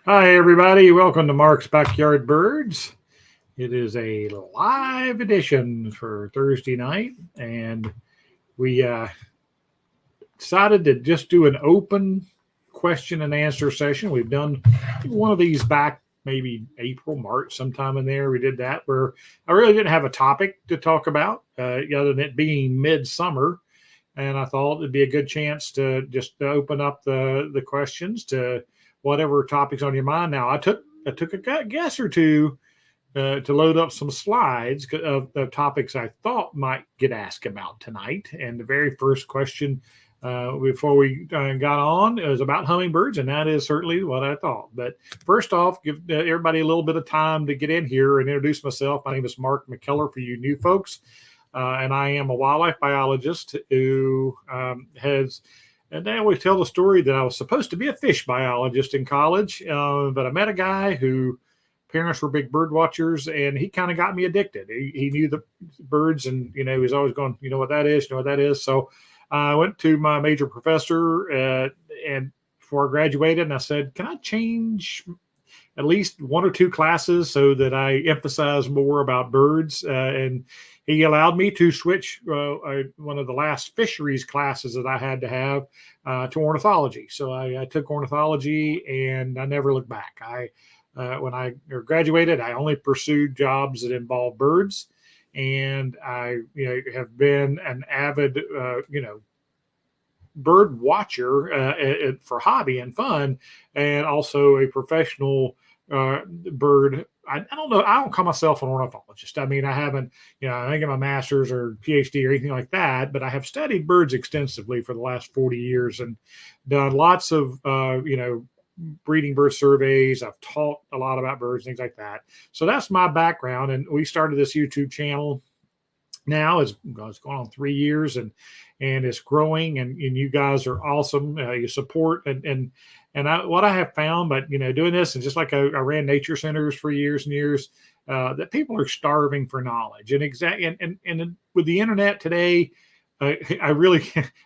Hi, everybody. Welcome to Mark's Backyard Birds. It is a live edition for Thursday night, and we decided to just do an open question and answer session. We've done one of these back maybe April, March, sometime in there. We did that where I really didn't have a topic to talk about, other than it being midsummer. And I thought it'd be a good chance to just open up the questions to whatever topics on your mind. Now, I took a guess or two to load up some slides of topics I thought might get asked about tonight. And the very first question before we got on is about hummingbirds, and that is certainly what I thought. But first off, give everybody a little bit of time to get in here and introduce myself. My name is Mark McKellar for you new folks, and I am a wildlife biologist who has. And I always tell the story that I was supposed to be a fish biologist in college, but I met a guy who parents were big bird watchers, and he kind of got me addicted. He knew the birds, and he was always going, you know what that is, you know what that is. So I went to my major professor, and before I graduated, and I said, "Can I change at least one or two classes so that I emphasize more about birds?" And he allowed me to switch one of the last fisheries classes that I had to have to ornithology. So I took ornithology, and I never looked back. When I graduated, I only pursued jobs that involve birds, and I have been an avid bird watcher for hobby and fun, and also a professional bird. I don't know. I don't call myself an ornithologist. I mean, I haven't, I didn't get my master's or PhD or anything like that, but I have studied birds extensively for the last 40 years and done lots of, breeding bird surveys. I've taught a lot about birds, things like that. So that's my background. And we started this YouTube channel now. It's going on 3 years, and it's growing, and you guys are awesome. You support what I have found, but doing this, and just like I ran nature centers for years and years, that people are starving for knowledge, and with the internet today, I really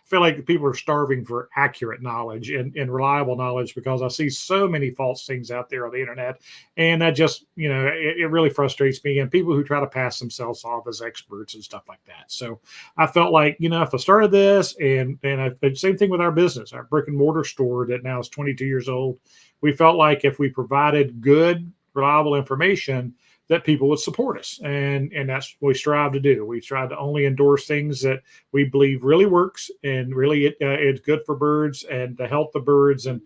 feel like people are starving for accurate knowledge and reliable knowledge, because I see so many false things out there on the internet. And that just, it really frustrates me, and people who try to pass themselves off as experts and stuff like that. So I felt like, if I started this, and same thing with our business, our brick and mortar store that now is 22 years old, we felt like if we provided good, reliable information, that people would support us, and that's what we strive to do. We strive to only endorse things that we believe really works, and really it's good for birds and to help the birds. And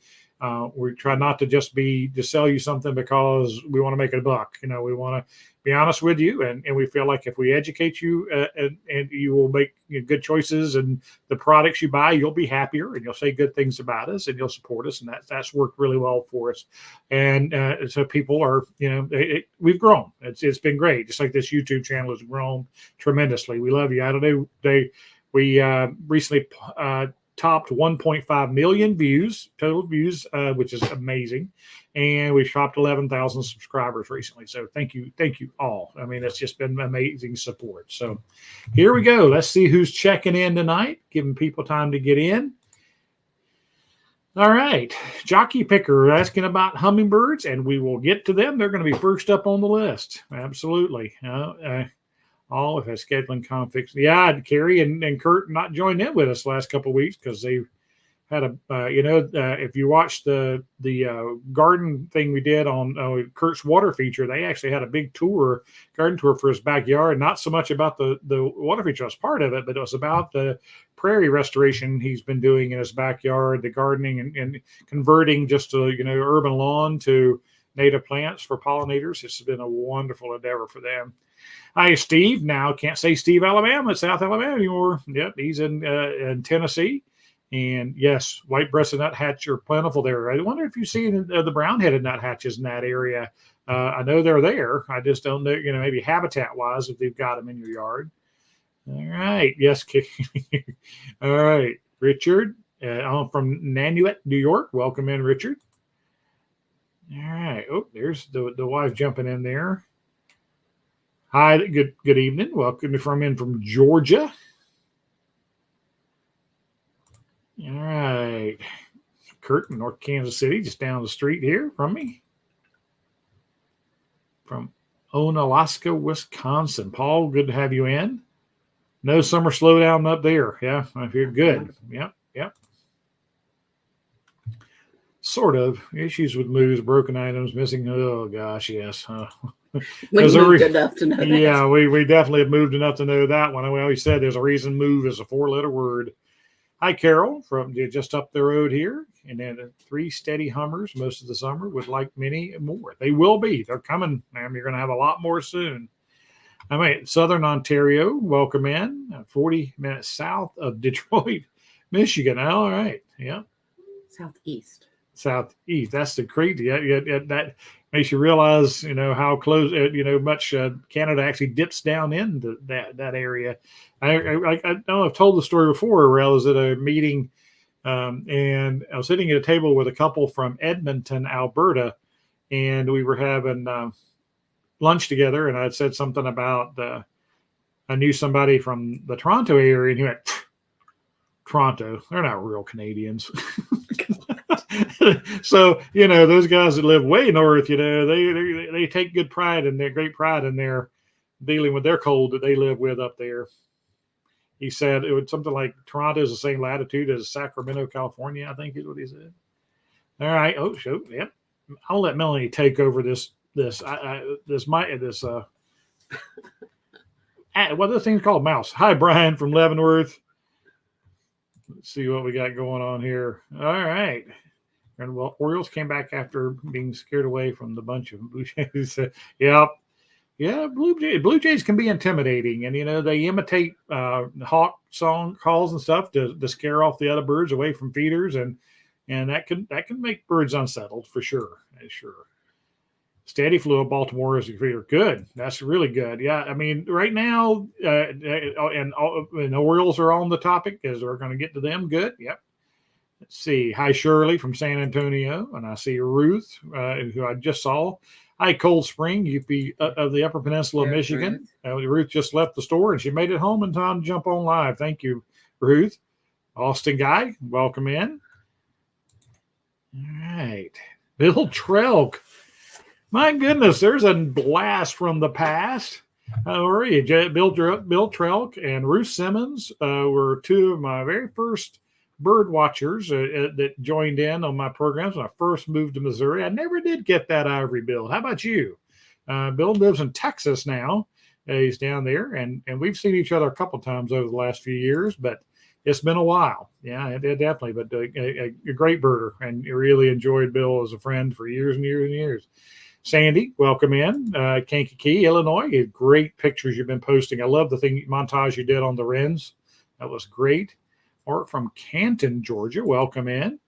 we try not to just sell you something because we want to make a buck. We want to be honest with you, and we feel like if we educate you, and you will make good choices, and the products you buy, you'll be happier, and you'll say good things about us, and you'll support us, and that's worked really well for us. And so people are, we've grown. It's been great. Just like this YouTube channel has grown tremendously. We love you. I don't know. We recently topped 1.5 million total views, which is amazing. And we've topped 11,000 subscribers recently. So thank you all. I mean, it's just been amazing support. So here we go. Let's see who's checking in tonight, giving people time to get in. All right. Jockey Picker asking about hummingbirds, and we will get to them. They're going to be first up on the list. Absolutely. All of his scheduling conflicts. Yeah, Carrie and Kurt not joined in with us the last couple of weeks because they had if you watched the garden thing we did on Kurt's water feature, they actually had a big garden tour for his backyard. Not so much about the water feature as part of it, but it was about the prairie restoration he's been doing in his backyard, the gardening and converting just a urban lawn to native plants for pollinators. It's been a wonderful endeavor for them. Hi, Steve. Now can't say Steve, Alabama, South Alabama anymore. Yep, he's in Tennessee. And yes, white-breasted nuthatch are plentiful there. I wonder if you see the brown-headed nuthatches in that area. I know they're there. I just don't know, maybe habitat-wise, if they've got them in your yard. All right. Yes. All right. Richard from Nanuet, New York. Welcome in, Richard. All right. Oh, there's the wife jumping in there. Hi. Good evening. Welcome from Georgia. All right. Kurt in North Kansas City, just down the street here from me. From Onalaska, Wisconsin. Paul, good to have you in. No summer slowdown up there. Yeah, I feel good. Yep. Sort of. Issues with moves, broken items, missing. Oh, gosh, yes. We moved enough to know that. Yeah, we definitely have moved enough to know that one. We always said there's a reason move is a 4-letter word. Hi, Carol, from just up the road here. And then 3 steady Hummers most of the summer, would like many more. They will be. They're coming, ma'am. You're going to have a lot more soon. I mean, Southern Ontario, welcome in. 40 minutes south of Detroit, Michigan. All right. Yeah. Southeast. That's the crazy. That makes you realize, how close, much Canada actually dips down into that area. I know I've told the story before where I was at a meeting and I was sitting at a table with a couple from Edmonton, Alberta, and we were having lunch together, and I had said something about I knew somebody from the Toronto area, and he went, Toronto, they're not real Canadians. So, those guys that live way north, they take great pride in their dealing with their cold that they live with up there. He said it was something like Toronto is the same latitude as Sacramento, California, I think is what he said. All right. Oh, shoot. Yep. I'll let Melanie take over this. What are the things called? Mouse. Hi, Brian from Leavenworth. Let's see what we got going on here. All right. And well, Orioles came back after being scared away from the bunch of Blue Jays. Yep. Yeah, Blue Jays can be intimidating, and they imitate hawk song calls and stuff to scare off the other birds away from feeders, and that can make birds unsettled for sure. Sure. Steady flew up Baltimore as a feeder. Good. That's really good. Yeah, I mean, right now, and Orioles are on the topic as we're going to get to them. Good. Yep. Let's see. Hi, Shirley from San Antonio, and I see Ruth, who I just saw. Hi, Cold Spring, UP of the Upper Peninsula of Michigan. Ruth just left the store, and she made it home in time to jump on live. Thank you, Ruth. Austin Guy, welcome in. All right. Bill Trelk. My goodness, there's a blast from the past. How are you? Bill Trelk and Ruth Simmons were 2 of my very first bird watchers that joined in on my programs when I first moved to Missouri. I never did get that ivory billed. How about you? Bill lives in Texas now. He's down there, and we've seen each other a couple times over the last few years, but it's been a while. Yeah, it definitely. But a great birder, and really enjoyed Bill as a friend for years and years and years. Sandy, welcome in. Kankakee, Illinois. Great pictures you've been posting. I love the montage you did on the wrens. That was great. Or from Canton, Georgia. Welcome in.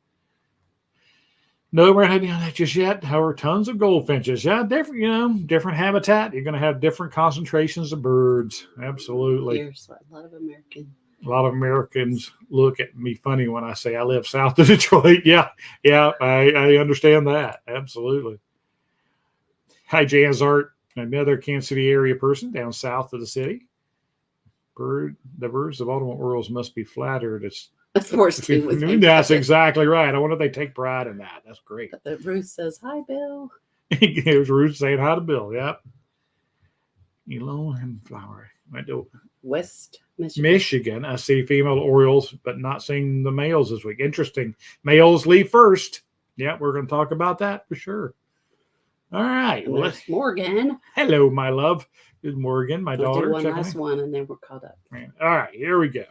No, we're not doing that just yet. However, tons of goldfinches. Yeah, different habitat. You're going to have different concentrations of birds. Absolutely. Here's a lot of Americans look at me funny when I say I live south of Detroit. Yeah, I understand that. Absolutely. Hi, Jan Zart, another Kansas City area person down south of the city. The birds of Baltimore Orioles must be flattered. Of course, that's exactly right. I wonder if they take pride in that. That's great. Ruth says, hi, Bill. It was Ruth saying hi to Bill. Yep. Elon Flower. West Michigan. I see female Orioles, but not seeing the males this week. Interesting. Males leave first. Yeah, we're going to talk about that for sure. All right. Well, Morgan. Hello, my love. Good Morgan, my daughter. Do one last one, and then we're caught up. All right, here we go.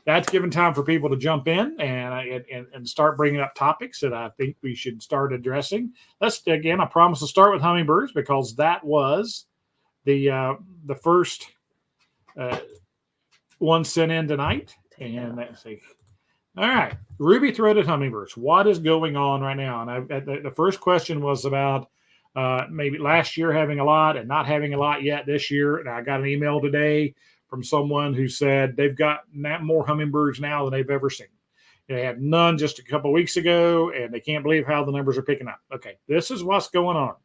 That's given time for people to jump in and start bringing up topics that I think we should start addressing. I promise to start with hummingbirds because that was the first one sent in tonight. And let's see. All right, ruby-throated hummingbirds. What is going on right now? And the first question was about maybe last year having a lot and not having a lot yet this year. And I got an email today from someone who said they've got more hummingbirds now than they've ever seen. They had none just a couple of weeks ago, and they can't believe how the numbers are picking up. Okay, this is what's going on.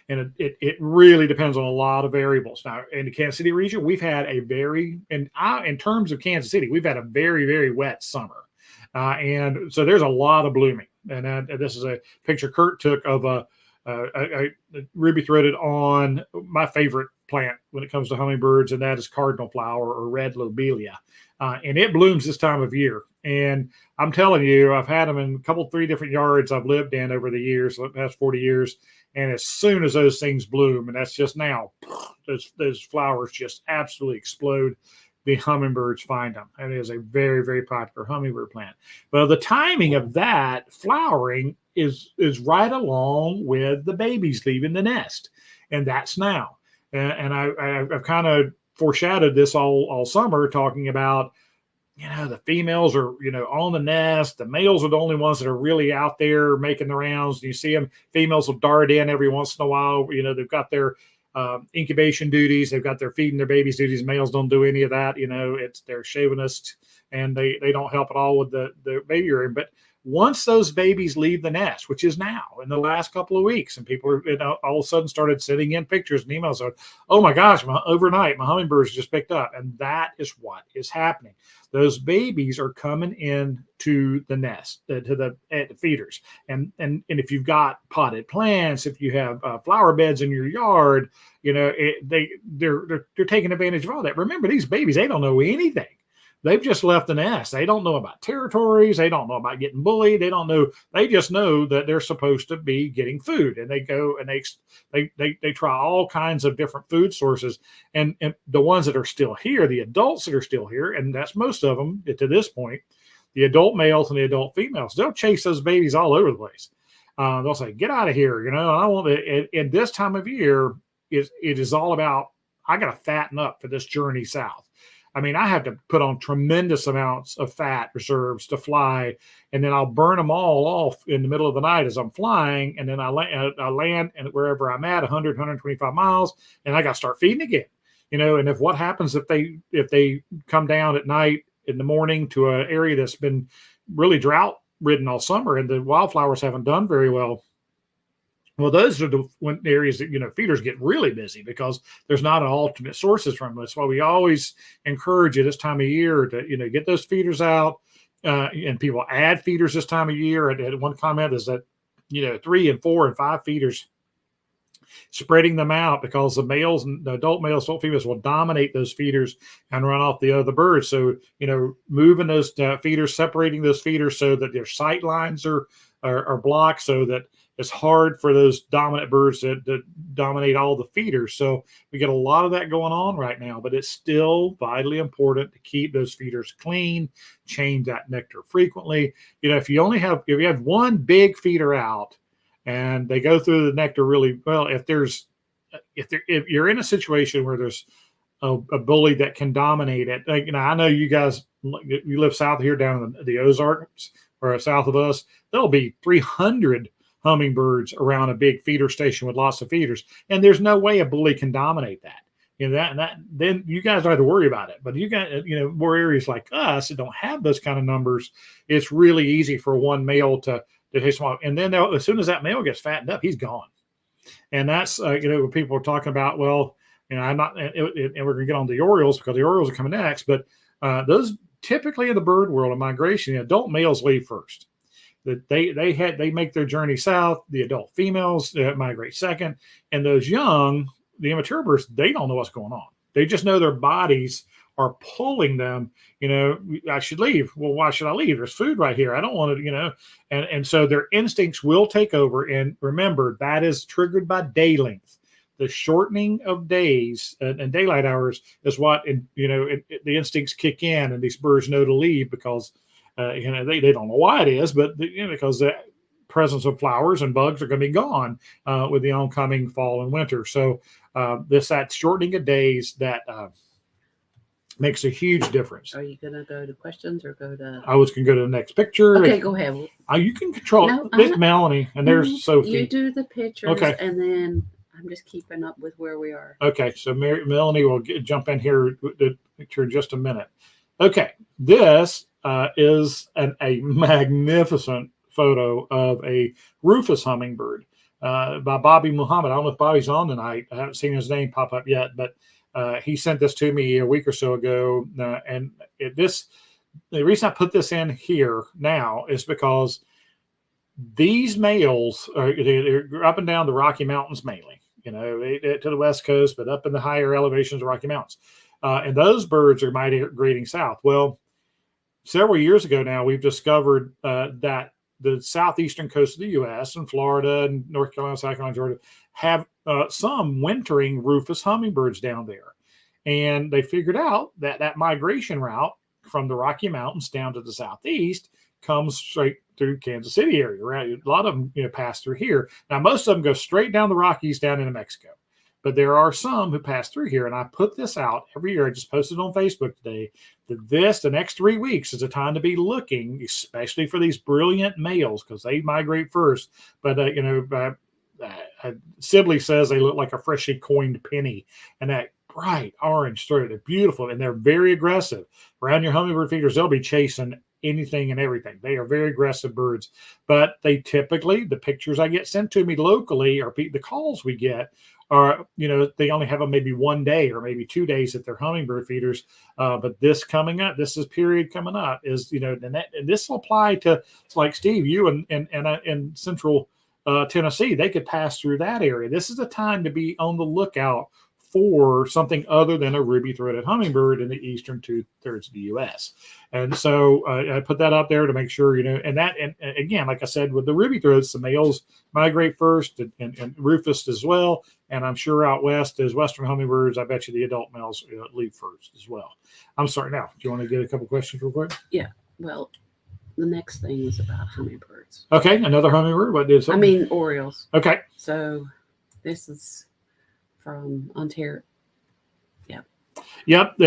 And it really depends on a lot of variables. Now, in the Kansas City region, we've had in terms of Kansas City, we've had a very, very wet summer. And so there's a lot of blooming. And this is a picture Kurt took of a ruby threaded on my favorite plant when it comes to hummingbirds, and that is cardinal flower or red lobelia. And it blooms this time of year. And I'm telling you, I've had them in a couple, 3 different yards I've lived in over the years, the past 40 years. And as soon as those things bloom, and that's just now, those flowers just absolutely explode. The hummingbirds find them. And it is a very, very popular hummingbird plant. But the timing of that flowering is right along with the babies leaving the nest. And that's now. And I've kind of foreshadowed this all summer, talking about, the females are, on the nest. The males are the only ones that are really out there making the rounds. You see them, females will dart in every once in a while. They've got their incubation duties. They've got their feeding their babies duties. Males don't do any of that. They're chauvinist, and they don't help at all with the baby rearing. But once those babies leave the nest, which is now in the last couple of weeks, and people are all of a sudden started sending in pictures and emails of, oh my gosh, overnight my hummingbirds just picked up. And that is what is happening. Those babies are coming in to the nest, to the feeders. And if you've got potted plants, if you have flower beds in your yard, they're taking advantage of all that. Remember, these babies, they don't know anything. They've just left the nest. They don't know about territories. They don't know about getting bullied. They don't know. They just know that they're supposed to be getting food, and they go and they try all kinds of different food sources. And the ones that are still here, the adults that are still here, and that's most of them to this point, the adult males and the adult females, they'll chase those babies all over the place. They'll say, "Get out of here!" And I want it. And this time of year it is all about, I got to fatten up for this journey south. I mean, I have to put on tremendous amounts of fat reserves to fly, and then I'll burn them all off in the middle of the night as I'm flying, and then I land and wherever I'm at, 100, 125 miles, and I got to start feeding again. And if what happens if they come down at night in the morning to an area that's been really drought ridden all summer, and the wildflowers haven't done very well. Well, those are the areas that, feeders get really busy because there's not an alternate sources from them. That's why we always encourage you this time of year to, get those feeders out. And people add feeders this time of year. And one comment is that, 3 and 4 and 5 feeders, spreading them out, because the adult males, adult females will dominate those feeders and run off the other birds. So, moving those feeders, separating those feeders so that their sight lines are blocked, so that it's hard for those dominant birds to dominate all the feeders. So we get a lot of that going on right now, but it's still vitally important to keep those feeders clean, change that nectar frequently. If you have one big feeder out and they go through the nectar really well, if you're in a situation where there's a bully that can dominate it, I know you guys, you live south here down in the Ozarks or south of us, there'll be 300 hummingbirds around a big feeder station with lots of feeders, and there's no way a bully can dominate that. Then you guys don't have to worry about it. But you got, more areas like us that don't have those kind of numbers, it's really easy for one male to hit them off. And then as soon as that male gets fattened up, he's gone. And that's when people are talking about, well, I'm not, and we're going to get on the Orioles because the Orioles are coming next. But those typically in the bird world of migration, the adult males leave first. That they make their journey south. The adult females migrate second, and those young, the immature birds, they don't know what's going on. They just know their bodies are pulling them. I should leave. Well, why should I leave? There's food right here. I don't want to. And so their instincts will take over. And remember, that is triggered by day length. The shortening of days and daylight hours is what the instincts kick in, and these birds know to leave because. They don't know why it is, but because the presence of flowers and bugs are going to be gone with the oncoming fall and winter. So that shortening of days that makes a huge difference. Are you going to go to questions or go to? I was going to go to the next picture. Okay, go ahead. You can control it. There's Melanie, and there's Sophie. You do the pictures, okay, and then I'm just keeping up with where we are. Okay, so Melanie will jump in here with the picture in just a minute. Okay, this is a magnificent photo of a rufous hummingbird by Bobby Muhammad. I don't know if Bobby's on tonight. I haven't seen his name pop up yet, but he sent this to me a week or so ago. And this the reason I put this in here now is because these males they're up and down the Rocky Mountains mainly, to the West Coast, but up in the higher elevations of the Rocky Mountains. And those birds are migrating south. Well, several years ago now, we've discovered that the southeastern coast of the U.S. and Florida and North Carolina, South Carolina, Georgia have some wintering rufous hummingbirds down there. And they figured out that that migration route from the Rocky Mountains down to the southeast comes straight through Kansas City area, right? A lot of them pass through here. Now, most of them go straight down the Rockies down into Mexico. But there are some who pass through here, and I put this out every year. I just posted on Facebook today that the next 3 weeks is a time to be looking, especially for these brilliant males, because they migrate first. But Sibley says they look like a freshly coined penny, and that bright orange throat, they're beautiful, and they're very aggressive. Around your hummingbird feeders, they'll be chasing anything and everything. They are very aggressive birds, but they typically, the pictures I get sent to me locally or the calls we get are, they only have them maybe 1 day or maybe 2 days at their hummingbird feeders. But this period coming up is, and this will apply to like Steve, you and central Tennessee. They could pass through that area. This is a time to be on the lookout for something other than a ruby-throated hummingbird in the eastern 2/3 of the U.S. And so I put that out there to make sure, and again, like I said, with the ruby-throats, the males migrate first and rufous as well. And I'm sure out west as western hummingbirds, I bet you the adult males leave first as well. I'm sorry. Now, do you want to get a couple questions real quick? Yeah. Well, the next thing is about hummingbirds. Okay. Another hummingbird. What did something? I mean, orioles. Okay. So this is from Ontario. Yep.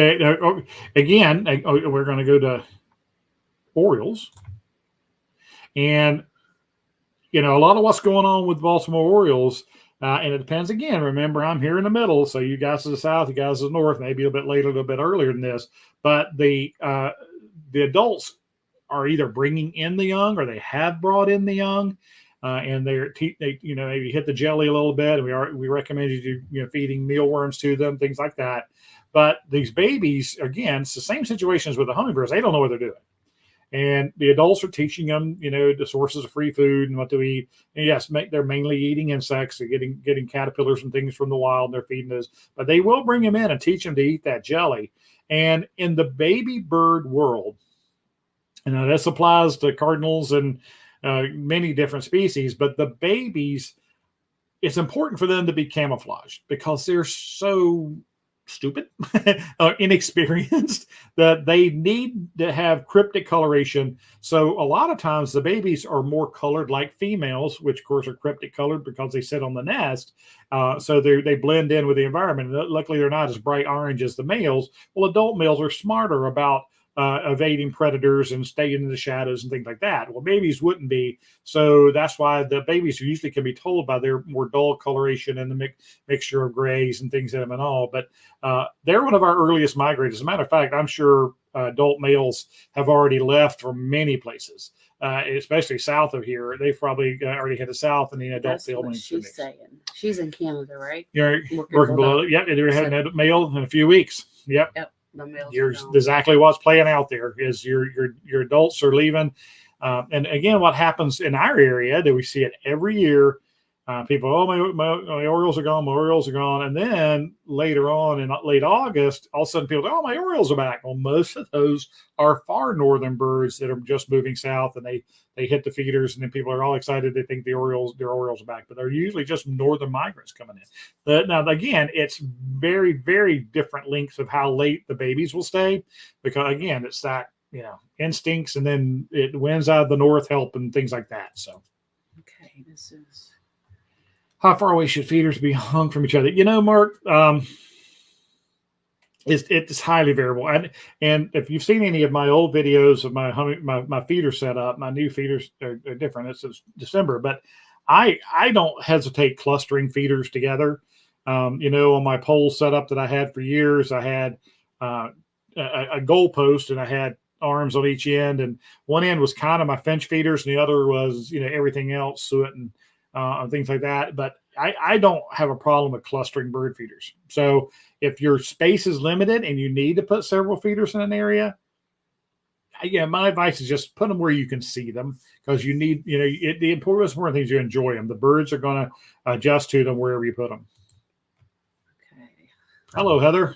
Again, we're going to go to Orioles. And, a lot of what's going on with Baltimore Orioles, and it depends again. Remember, I'm here in the middle. So you guys to the south, you guys to the north, maybe a bit later, a little bit earlier than this. But the adults are either bringing in the young or they have brought in the young. And they maybe hit the jelly a little bit. And we recommend you feeding mealworms to them, things like that. But these babies, again, it's the same situation as with the hummingbirds. They don't know what they're doing. And the adults are teaching them, the sources of free food and what to eat. And yes, they're mainly eating insects. They're getting caterpillars and things from the wild. And they're feeding those. But they will bring them in and teach them to eat that jelly. And in the baby bird world, this applies to cardinals and many different species, but the babies, it's important for them to be camouflaged because they're so stupid, inexperienced, that they need to have cryptic coloration. So a lot of times the babies are more colored like females, which of course are cryptic colored because they sit on the nest. So they blend in with the environment. Luckily, they're not as bright orange as the males. Well, adult males are smarter about evading predators and staying in the shadows and things like that. Well, babies wouldn't be. So that's why the babies usually can be told by their more dull coloration and the mixture of grays and things in them and all. But they're one of our earliest migrators. As a matter of fact, I'm sure adult males have already left from many places, especially south of here. They've probably already headed south and the adult male. She's saying. She's in Canada, right? You're working below. Yep. They're having a male in a few weeks. Yep. Here's exactly what's playing out there is your adults are leaving. And again, what happens in our area that we see it every year, people, my Orioles are gone, my Orioles are gone. And then later on in late August, all of a sudden people go, my Orioles are back. Well, most of those are far northern birds that are just moving south and they hit the feeders and then people are all excited. They think their Orioles are back, but they're usually just northern migrants coming in. Now, again, it's very, very different lengths of how late the babies will stay because again, it's that, instincts and then it winds out of the north help and things like that. So, okay, this is. How far away should feeders be hung from each other? Mark, it's highly variable. And if you've seen any of my old videos of my feeder setup, my new feeders are different. It's December, but I don't hesitate clustering feeders together. On my pole setup that I had for years, I had a goal post and I had arms on each end, and one end was kind of my finch feeders, and the other was everything else, suet and things like that. But I don't have a problem with clustering bird feeders. So if your space is limited and you need to put several feeders in an area, yeah, my advice is just put them where you can see them, because you need, the important thing is you enjoy them. The birds are going to adjust to them wherever you put them. Okay. Hello, Heather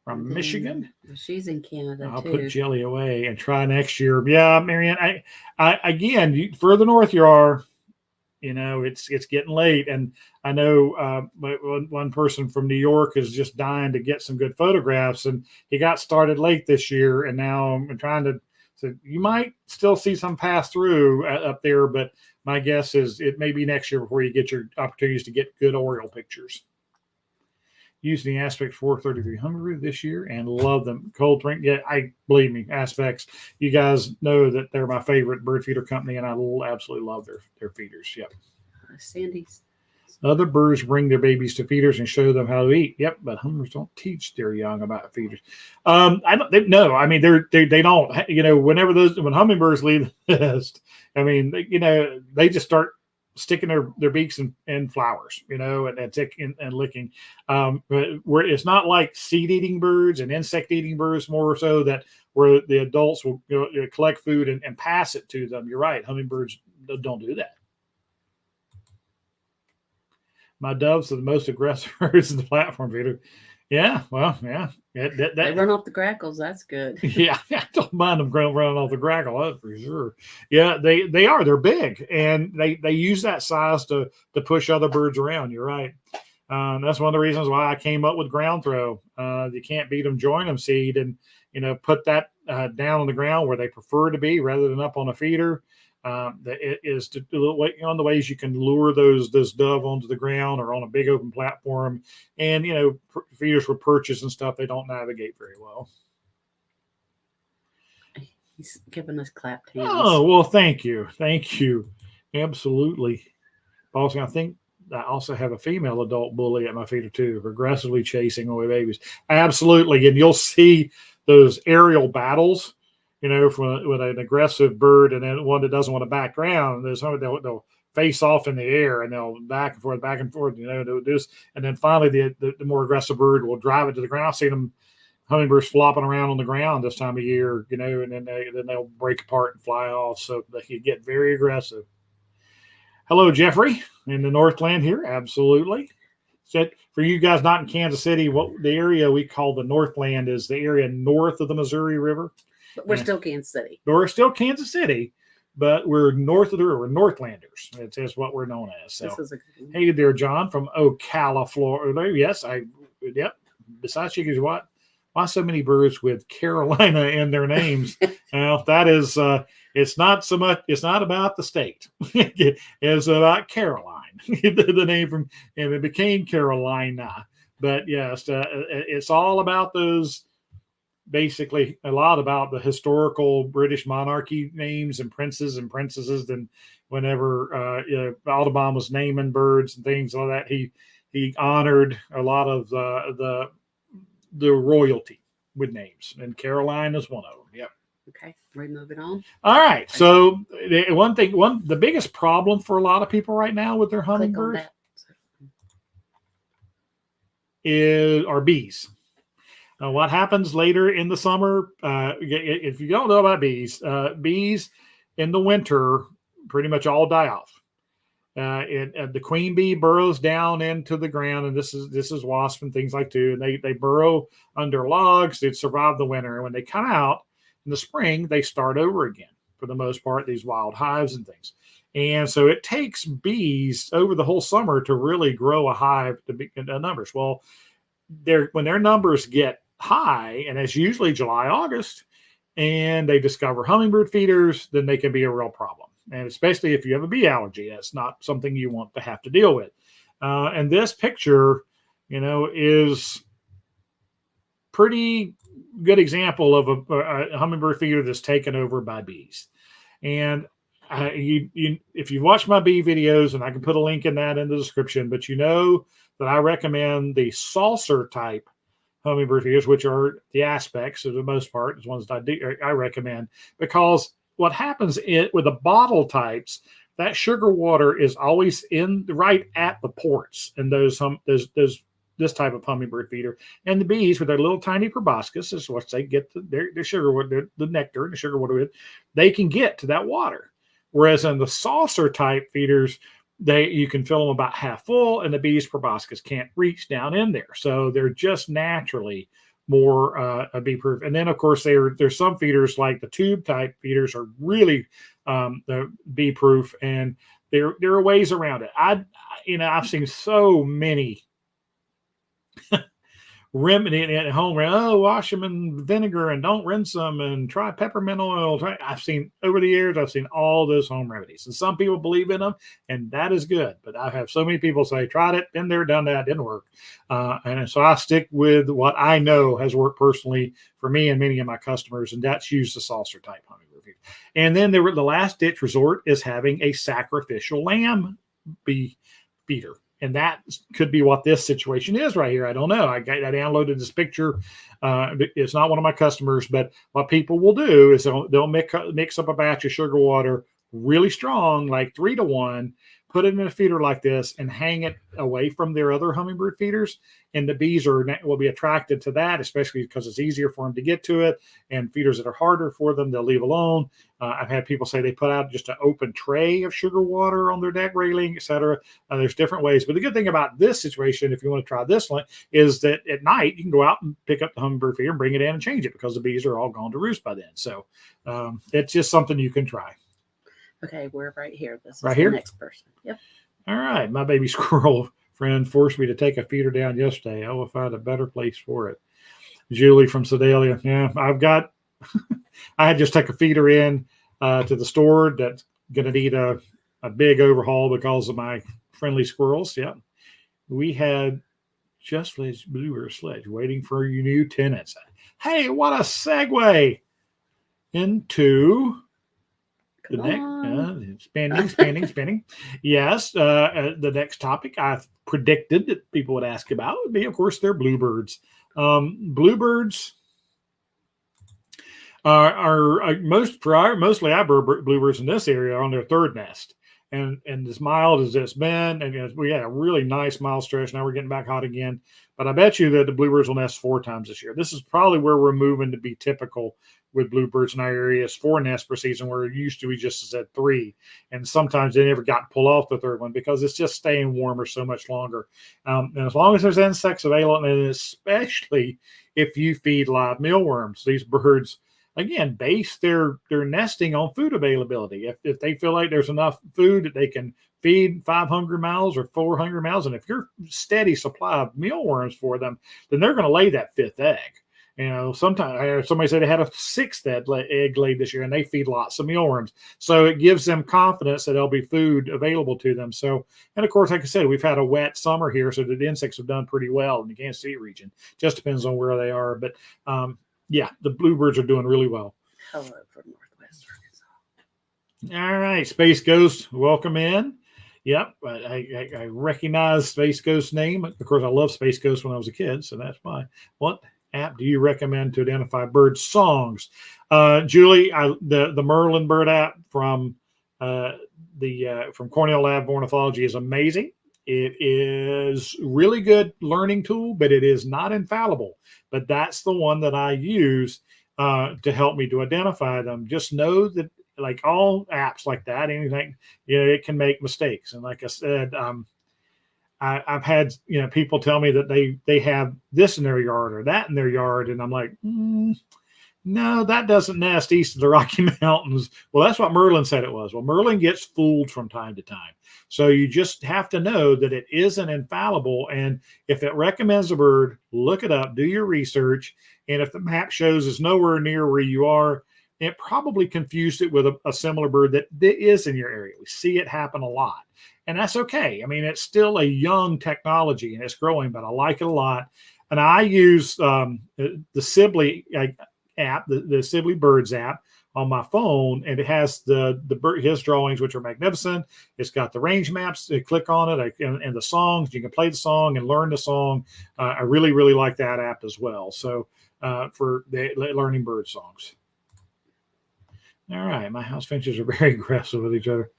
from And then- Michigan. well, she's in Canada I'll too. put Jelly away and try next year. Yeah, Marianne, I again, further north you are, it's getting late, and I know one person from New York is just dying to get some good photographs, and he got started late this year, and now I'm trying to. So you might still see some pass through up there, but my guess is it may be next year before you get your opportunities to get good Oriole pictures. Using the Aspect 43300 this year and love them. Cold drink, yeah, believe me, Aspects. You guys know that they're my favorite bird feeder company, and I absolutely love their feeders. Yep. Sandy's. Other birds bring their babies to feeders and show them how to eat. Yep, but hummingbirds don't teach their young about feeders. I don't. No, I mean they don't. When hummingbirds leave the nest, I mean they just start sticking their beaks in flowers, and licking. But where it's not like seed eating birds and insect eating birds, more so that where the adults will collect food and pass it to them. You're right. Hummingbirds don't do that. My doves are the most aggressive birds in the platform feeder. Yeah, well, yeah. They run off the grackles. That's good. Yeah, I don't mind them running off the grackle, that's for sure. Yeah, they are. They're big, and they use that size to push other birds around. You're right. That's one of the reasons why I came up with ground throw. You can't beat them, join them seed, and put that down on the ground where they prefer to be rather than up on a feeder. It is one of the ways you can lure those dove onto the ground or on a big open platform, and feeders with perches and stuff, they don't navigate very well. He's giving us clapped hands. Oh well, thank you, absolutely. Also, I think I also have a female adult bully at my feeder too, aggressively chasing away babies. Absolutely, and you'll see those aerial battles. With an aggressive bird and then one that doesn't want to back down, they'll face off in the air and they'll back and forth, do this. And then finally the more aggressive bird will drive it to the ground. I've seen them hummingbirds flopping around on the ground this time of year, and then they'll break apart and fly off. So they can get very aggressive. Hello, Jeffrey, in the Northland here. Absolutely. So for you guys not in Kansas City, what the area we call the Northland is the area north of the Missouri River. But we're still Kansas City. We're still Kansas City, but we're north of the river. We're Northlanders. It's what we're known as. So, hey there, John from Ocala, Florida. Yes, yep. Besides chickens, why so many birds with Carolina in their names? Well, that is, it's not so much. It's not about the state. It's about Caroline, the name from, and it became Carolina. But yes, it's all about those. Basically, a lot about the historical British monarchy names and princes and princesses. And whenever Audubon was naming birds and things like that, he honored a lot of the royalty with names, and Caroline is one of them. Yep. Okay, we're moving on. All right. So the biggest problem for a lot of people right now with their hummingbirds are bees. What happens later in the summer, if you don't know about bees, bees in the winter pretty much all die off. The queen bee burrows down into the ground, and this is wasp and things like too. And they burrow under logs. They survive the winter. And when they come out in the spring, they start over again for the most part, these wild hives and things. And so it takes bees over the whole summer to really grow a hive to be numbers. Well, when their numbers get high, and it's usually July, August, and they discover hummingbird feeders, then they can be a real problem. And especially if you have a bee allergy, that's not something you want to have to deal with. And this picture, is pretty good example of a hummingbird feeder that's taken over by bees. And if you watch my bee videos, and I can put a link in that in the description, but that I recommend the saucer type hummingbird feeders, which are the Aspects for the most part, is ones that I recommend, because what happens with the bottle types, that sugar water is always right at the ports, and those this type of hummingbird feeder. And the bees with their little tiny proboscis is what they get their sugar, the nectar, the sugar water with. They can get to that water. Whereas in the saucer type feeders, you can fill them about half full, and the bees proboscis can't reach down in there. So they're just naturally more bee proof. And then of course there's some feeders like the tube type feeders are really bee proof, and there are ways around it. I've seen so many remedy at home. Oh, wash them in vinegar and don't rinse them, and try peppermint oil. I've seen over the years, I've seen all those home remedies, and some people believe in them, and that is good. But I have so many people say, tried it, been there, done that, didn't work. And so I stick with what I know has worked personally for me and many of my customers, and that's use the saucer type hummingbird feeder. And then the last ditch resort is having a sacrificial lamb bee feeder. And that could be what this situation is right here. I don't know. I downloaded this picture. It's not one of my customers, but what people will do is they'll mix up a batch of sugar water really strong, like 3-to-1, put it in a feeder like this, and hang it away from their other hummingbird feeders. And the bees will be attracted to that, especially because it's easier for them to get to it. And feeders that are harder for them, they'll leave alone. I've had people say they put out just an open tray of sugar water on their deck railing, etc. There's different ways. But the good thing about this situation, if you want to try this one, is that at night you can go out and pick up the hummingbird feeder and bring it in and change it, because the bees are all gone to roost by then. So it's just something you can try. Okay, we're right here. This is right here? The next person. Yep. All right. My baby squirrel friend forced me to take a feeder down yesterday. I will find a better place for it. Julie from Sedalia. Yeah, I just took a feeder in to the store that's going to need a big overhaul because of my friendly squirrels. Yeah. We had Just Sledge Bluebird Sledge waiting for your new tenants. Hey, what a segue into the next spinning. Yes, the next topic I predicted that people would ask about would be, of course, their bluebirds. Bluebirds are mostly our bluebirds in this area are on their third nest. And as mild as it's been, and we had a really nice mild stretch. Now we're getting back hot again. But I bet you that the bluebirds will nest 4 times this year. This is probably where we're moving to be typical with bluebirds in our area, is 4 nests per season, where it used to be just said 3. And sometimes they never got to pull off the third one because it's just staying warmer so much longer. And as long as there's insects available, and especially if you feed live mealworms, these birds, again, base their nesting on food availability. If they feel like there's enough food that they can feed 5 hungry mouths or 4 hungry mouths, and if you're steady supply of mealworms for them, then they're going to lay that 5th egg. Sometimes I heard somebody said they had a 6th egg laid this year, and they feed lots of mealworms. So it gives them confidence that there'll be food available to them. So, and of course, like I said, we've had a wet summer here, so the insects have done pretty well in the Kansas City region. Just depends on where they are. But yeah, the bluebirds are doing really well. Hello from Northwest Arkansas. All right, Space Ghost, welcome in. Yep, I recognize Space Ghost's name. Of course, I loved Space Ghost when I was a kid, so that's why. What app do you recommend to identify bird songs? Julie, the Merlin bird app from Cornell Lab of Ornithology is amazing. It is really good learning tool, but it is not infallible. But that's the one that I use to help me to identify them. Just know that, like all apps like that, anything, it can make mistakes. And like I said, I've had people tell me that they have this in their yard or that in their yard, and I'm like, no, that doesn't nest east of the Rocky Mountains. Well, that's what Merlin said it was. Well, Merlin gets fooled from time to time. So you just have to know that it isn't infallible. And if it recommends a bird, look it up, do your research. And if the map shows it's nowhere near where you are, it probably confused it with a similar bird that is in your area. We see it happen a lot. And that's okay. I mean, it's still a young technology and it's growing, but I like it a lot. And I use the Sibley app, the Sibley Birds app on my phone, and it has his drawings, which are magnificent. It's got the range maps. You click on it, and the songs. You can play the song and learn the song. I really, really like that app as well. So for the learning bird songs. All right, my house finches are very aggressive with each other.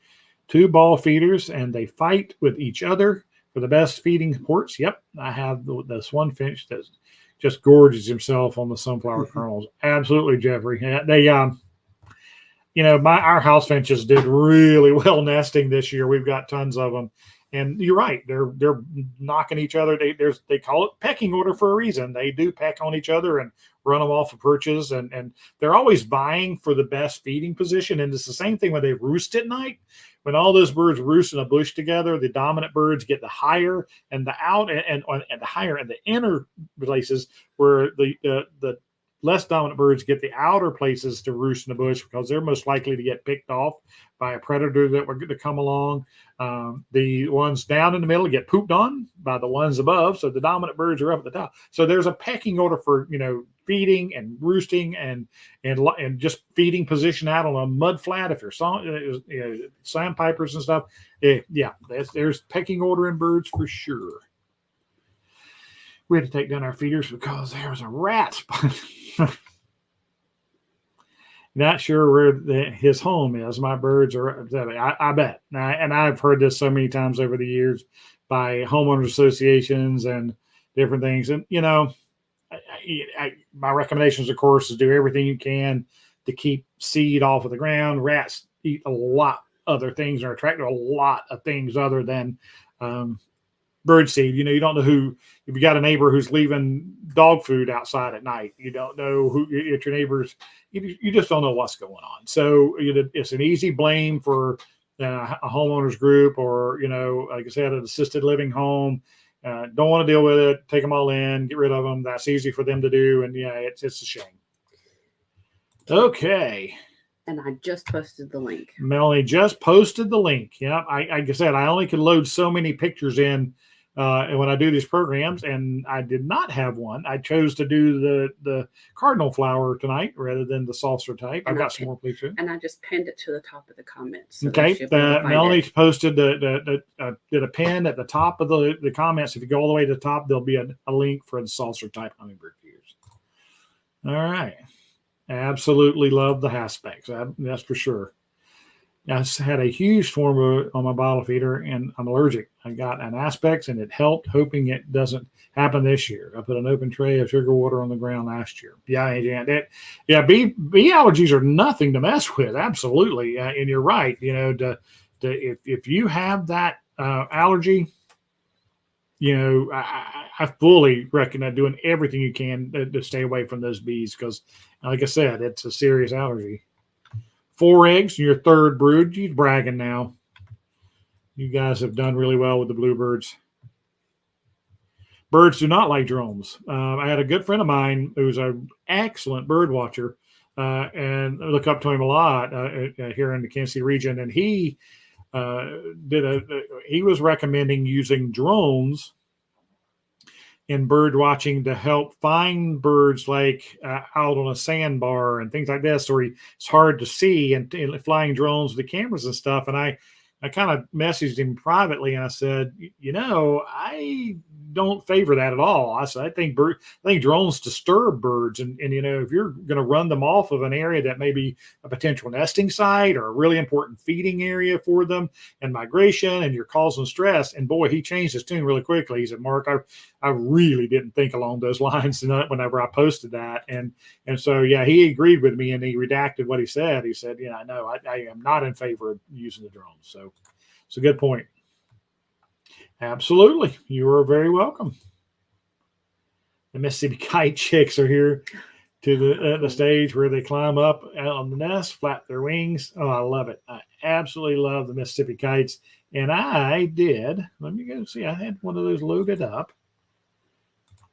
2 ball feeders, and they fight with each other for the best feeding ports. Yep, I have this one finch that just gorges himself on the sunflower kernels. Absolutely, Jeffrey. They our house finches did really well nesting this year. We've got tons of them, and you're right. They're knocking each other. They call it pecking order for a reason. They do peck on each other and run them off of perches, and they're always vying for the best feeding position. And it's the same thing when they roost at night. When all those birds roost in a bush together, the dominant birds get the higher and the out and the higher and the inner places, where the less dominant birds get the outer places to roost in the bush, because they're most likely to get picked off by a predator that were to come along. The ones down in the middle get pooped on by the ones above, so the dominant birds are up at the top. So there's a pecking order for feeding and roosting and just feeding position out on a mud flat. If you're sandpipers and stuff, there's pecking order in birds for sure. We had to take down our feeders because there was a rat. Not sure where his home is. My birds are, I bet. And I've heard this so many times over the years by homeowners associations and different things. And, my recommendations, of course, is do everything you can to keep seed off of the ground. Rats eat a lot other things, are attracted to a lot of things other than bird seed. You don't know if you got a neighbor who's leaving dog food outside at night, you don't know who it's your neighbors. You just don't know what's going on. So it's an easy blame for a homeowners group, or, like I said, an assisted living home. Don't want to deal with it. Take them all in, get rid of them. That's easy for them to do. And it's a shame. Okay. And I just posted the link. Melanie just posted the link. Yeah. Like I said, I only can load so many pictures in when I do these programs, and I did not have one. I chose to do the cardinal flower tonight rather than the saucer type. I've got some more pictures. And I just pinned it to the top of the comments. So okay. Melanie posted did a pin at the top of the comments. If you go all the way to the top, there'll be a link for the saucer type hummingbird feeders. All right. Absolutely love the Haspecs. That's for sure. I had a huge swarm on my bottle feeder, and I'm allergic. I got an Aspex, and it helped, hoping it doesn't happen this year. I put an open tray of sugar water on the ground last year. Bee allergies are nothing to mess with. Absolutely. And you're right. If you have that allergy, I fully recommend doing everything you can to stay away from those bees, because, like I said, it's a serious allergy. 4 eggs in your third brood. You're bragging now. You guys have done really well with the bluebirds. Birds do not like drones. I had a good friend of mine who's an excellent bird watcher, and I look up to him a lot here in the Kansas City region. And he he was recommending using drones in bird watching to help find birds like out on a sandbar and things like this, or it's hard to see, and flying drones with the cameras and stuff. And I kind of messaged him privately, and I said, I don't favor that at all. I said, I think drones disturb birds, and if you're going to run them off of an area that may be a potential nesting site or a really important feeding area for them and migration, and you're causing stress. And boy, he changed his tune really quickly. He said, Mark, I really didn't think along those lines whenever I posted that. And so, yeah, he agreed with me, and he redacted what he said. He said, no, I am not in favor of using the drones. So it's a good point. Absolutely. You are very welcome. The Mississippi kite chicks are here to the stage where they climb up out on the nest, flap their wings. Oh, I love it. I absolutely love the Mississippi kites. And let me go see, I had one of those loaded up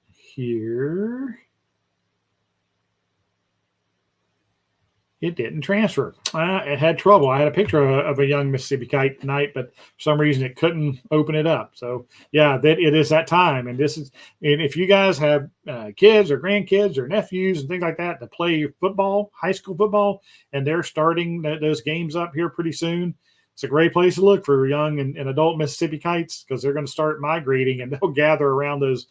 here. It didn't transfer. It had trouble. I had a picture of a young Mississippi kite tonight, but for some reason it couldn't open it up. So yeah, it is that time. And if you guys have kids or grandkids or nephews and things like that to play football, high school football, and they're starting those games up here pretty soon, it's a great place to look for young and adult Mississippi kites, because they're going to start migrating, and they'll gather around those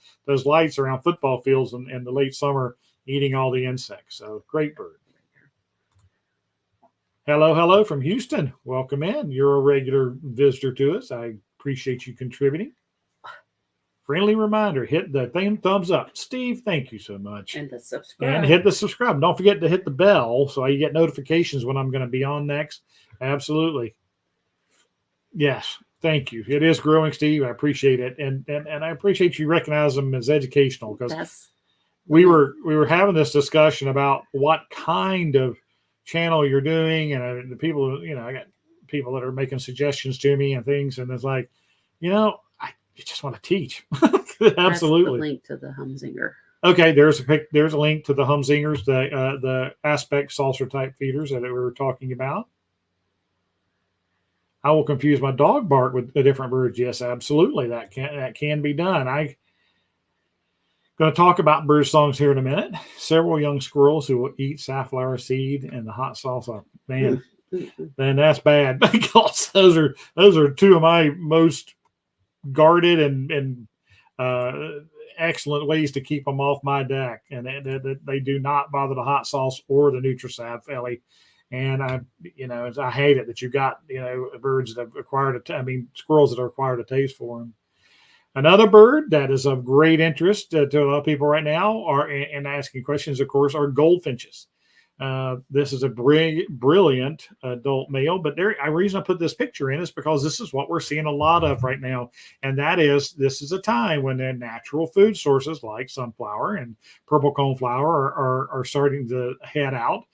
lights around football fields in the late summer, eating all the insects. So great bird. Hello from Houston. Welcome in. You're a regular visitor to us. I appreciate you contributing. Friendly reminder, hit the thumbs up. Steve, thank you so much. And the subscribe. And hit the subscribe. Don't forget to hit the bell so you get notifications when I'm going to be on next. Absolutely. Yes. Thank you. It is growing, Steve. I appreciate it. And I appreciate you recognize them as educational, because we were having this discussion about what kind of channel you're doing, and the people, I got people that are making suggestions to me and things, and it's like, I just want to teach. Absolutely. That's the link to the Humzinger. Okay, there's a link to the Humzingers, the aspect saucer type feeders that we were talking about. I will confuse my dog bark with the different birds. Yes, absolutely, that can be done. I'm going to talk about bird songs here in a minute. Several young squirrels who will eat safflower seed and the hot salsa. Man, then that's bad, because those are two of my most guarded and excellent ways to keep them off my deck, and they do not bother the hot sauce or the Nutrisav, Ellie. And I hate it that you got birds that have acquired squirrels that are acquired a taste for them. Another bird that is of great interest to a lot of people right now and asking questions, of course, are goldfinches. This is a brilliant adult male, but the reason I put this picture in is because this is what we're seeing a lot of right now. And that is, this is a time when the natural food sources like sunflower and purple coneflower are starting to head out.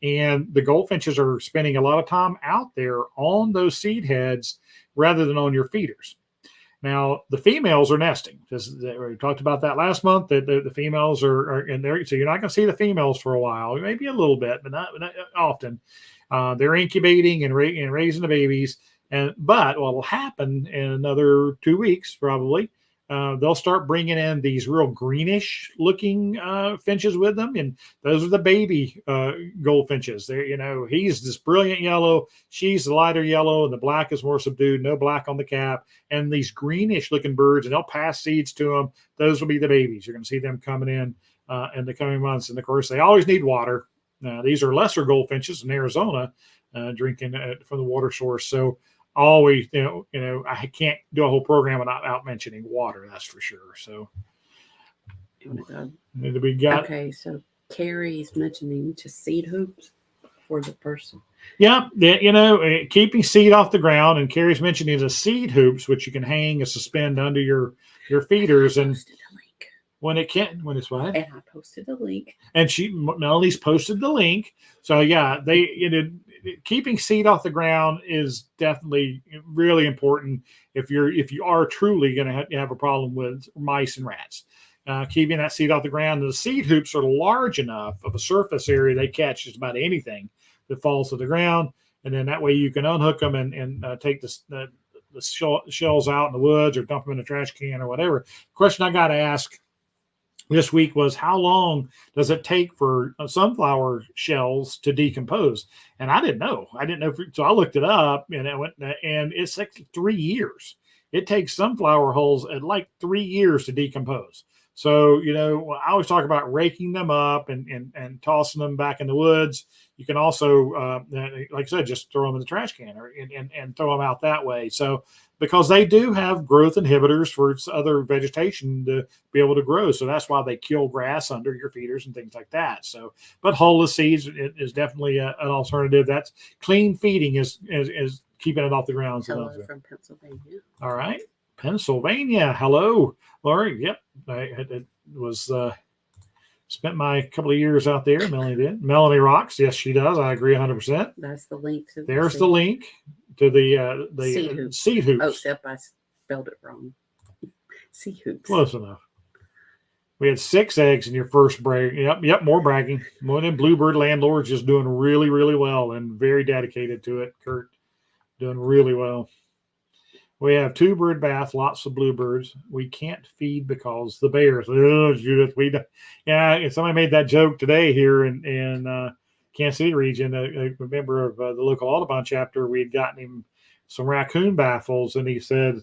And the goldfinches are spending a lot of time out there on those seed heads rather than on your feeders. Now, the females are nesting. We talked about that last month, that the females are in there. So you're not going to see the females for a while, maybe a little bit, but not often. They're incubating and raising the babies. But what will happen in another 2 weeks, probably, they'll start bringing in these real greenish looking finches with them. And those are the baby goldfinches. He's this brilliant yellow, she's the lighter yellow, and the black is more subdued, no black on the cap. And these greenish looking birds, and they'll pass seeds to them. Those will be the babies. You're going to see them coming in the coming months. And of course, they always need water. These are lesser goldfinches in Arizona, drinking from the water source. So always, I can't do a whole program without mentioning water. That's for sure. So, okay. So Carrie's mentioning just seed hoops for the person. Yeah, keeping seed off the ground, and Carrie's mentioning the seed hoops, which you can hang and suspend under your feeders. And when it's what? And I posted a link. And Melanie's posted the link. So yeah, keeping seed off the ground is definitely really important if you are truly going to have a problem with mice and rats. Keeping that seed off the ground. The seed hoops are large enough of a surface area they catch just about anything that falls to the ground, and then that way you can unhook them and take the shells out in the woods or dump them in a trash can or whatever. The question I got to ask this week was, how long does it take for sunflower shells to decompose? And I didn't know. So I looked it up, and it's like 3 years. It takes sunflower hulls at like 3 years to decompose. So, I always talk about raking them up and tossing them back in the woods. You can also, like I said, just throw them in the trash can and throw them out that way. So, because they do have growth inhibitors for other vegetation to be able to grow. So that's why they kill grass under your feeders and things like that. So, but hulless seeds is definitely an alternative. That's clean feeding is keeping it off the ground. Hello from Pennsylvania. All right. Pennsylvania. Hello, Lori. Yep. I was spent my couple of years out there. Melanie did. Melanie rocks. Yes, she does. I agree 100%. That's the link. There's the link to the seed hoops. Oh, except I spelled it wrong. Seed hoops. Close enough. We had 6 eggs in your first break. Yep. More bragging. One of Bluebird landlords just doing really, really well and very dedicated to it. Kurt doing really well. We have 2 bird baths, lots of bluebirds. We can't feed because the bears. Oh, Judith, somebody made that joke today here in Kansas City region. A member of the local Audubon chapter, we had gotten him some raccoon baffles, and he said,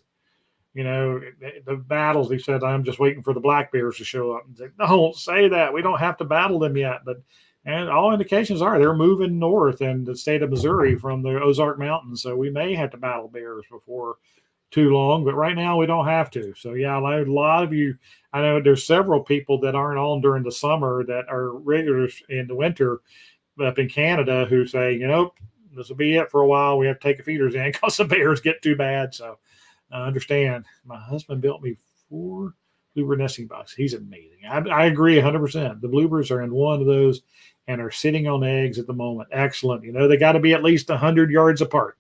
the battles. He said, I'm just waiting for the black bears to show up. And said, don't say that. We don't have to battle them yet, and all indications are they're moving north in the state of Missouri from the Ozark Mountains. So we may have to battle bears before too long, but right now we don't have to. So yeah, a lot of you, I know there's several people that aren't on during the summer that are regulars in the winter up in Canada who say, this will be it for a while. We have to take the feeders in because the bears get too bad. So I understand. My husband built me 4 bluebird nesting boxes. He's amazing. I agree 100%. The bluebirds are in one of those and are sitting on eggs at the moment. Excellent. They got to be at least 100 yards apart.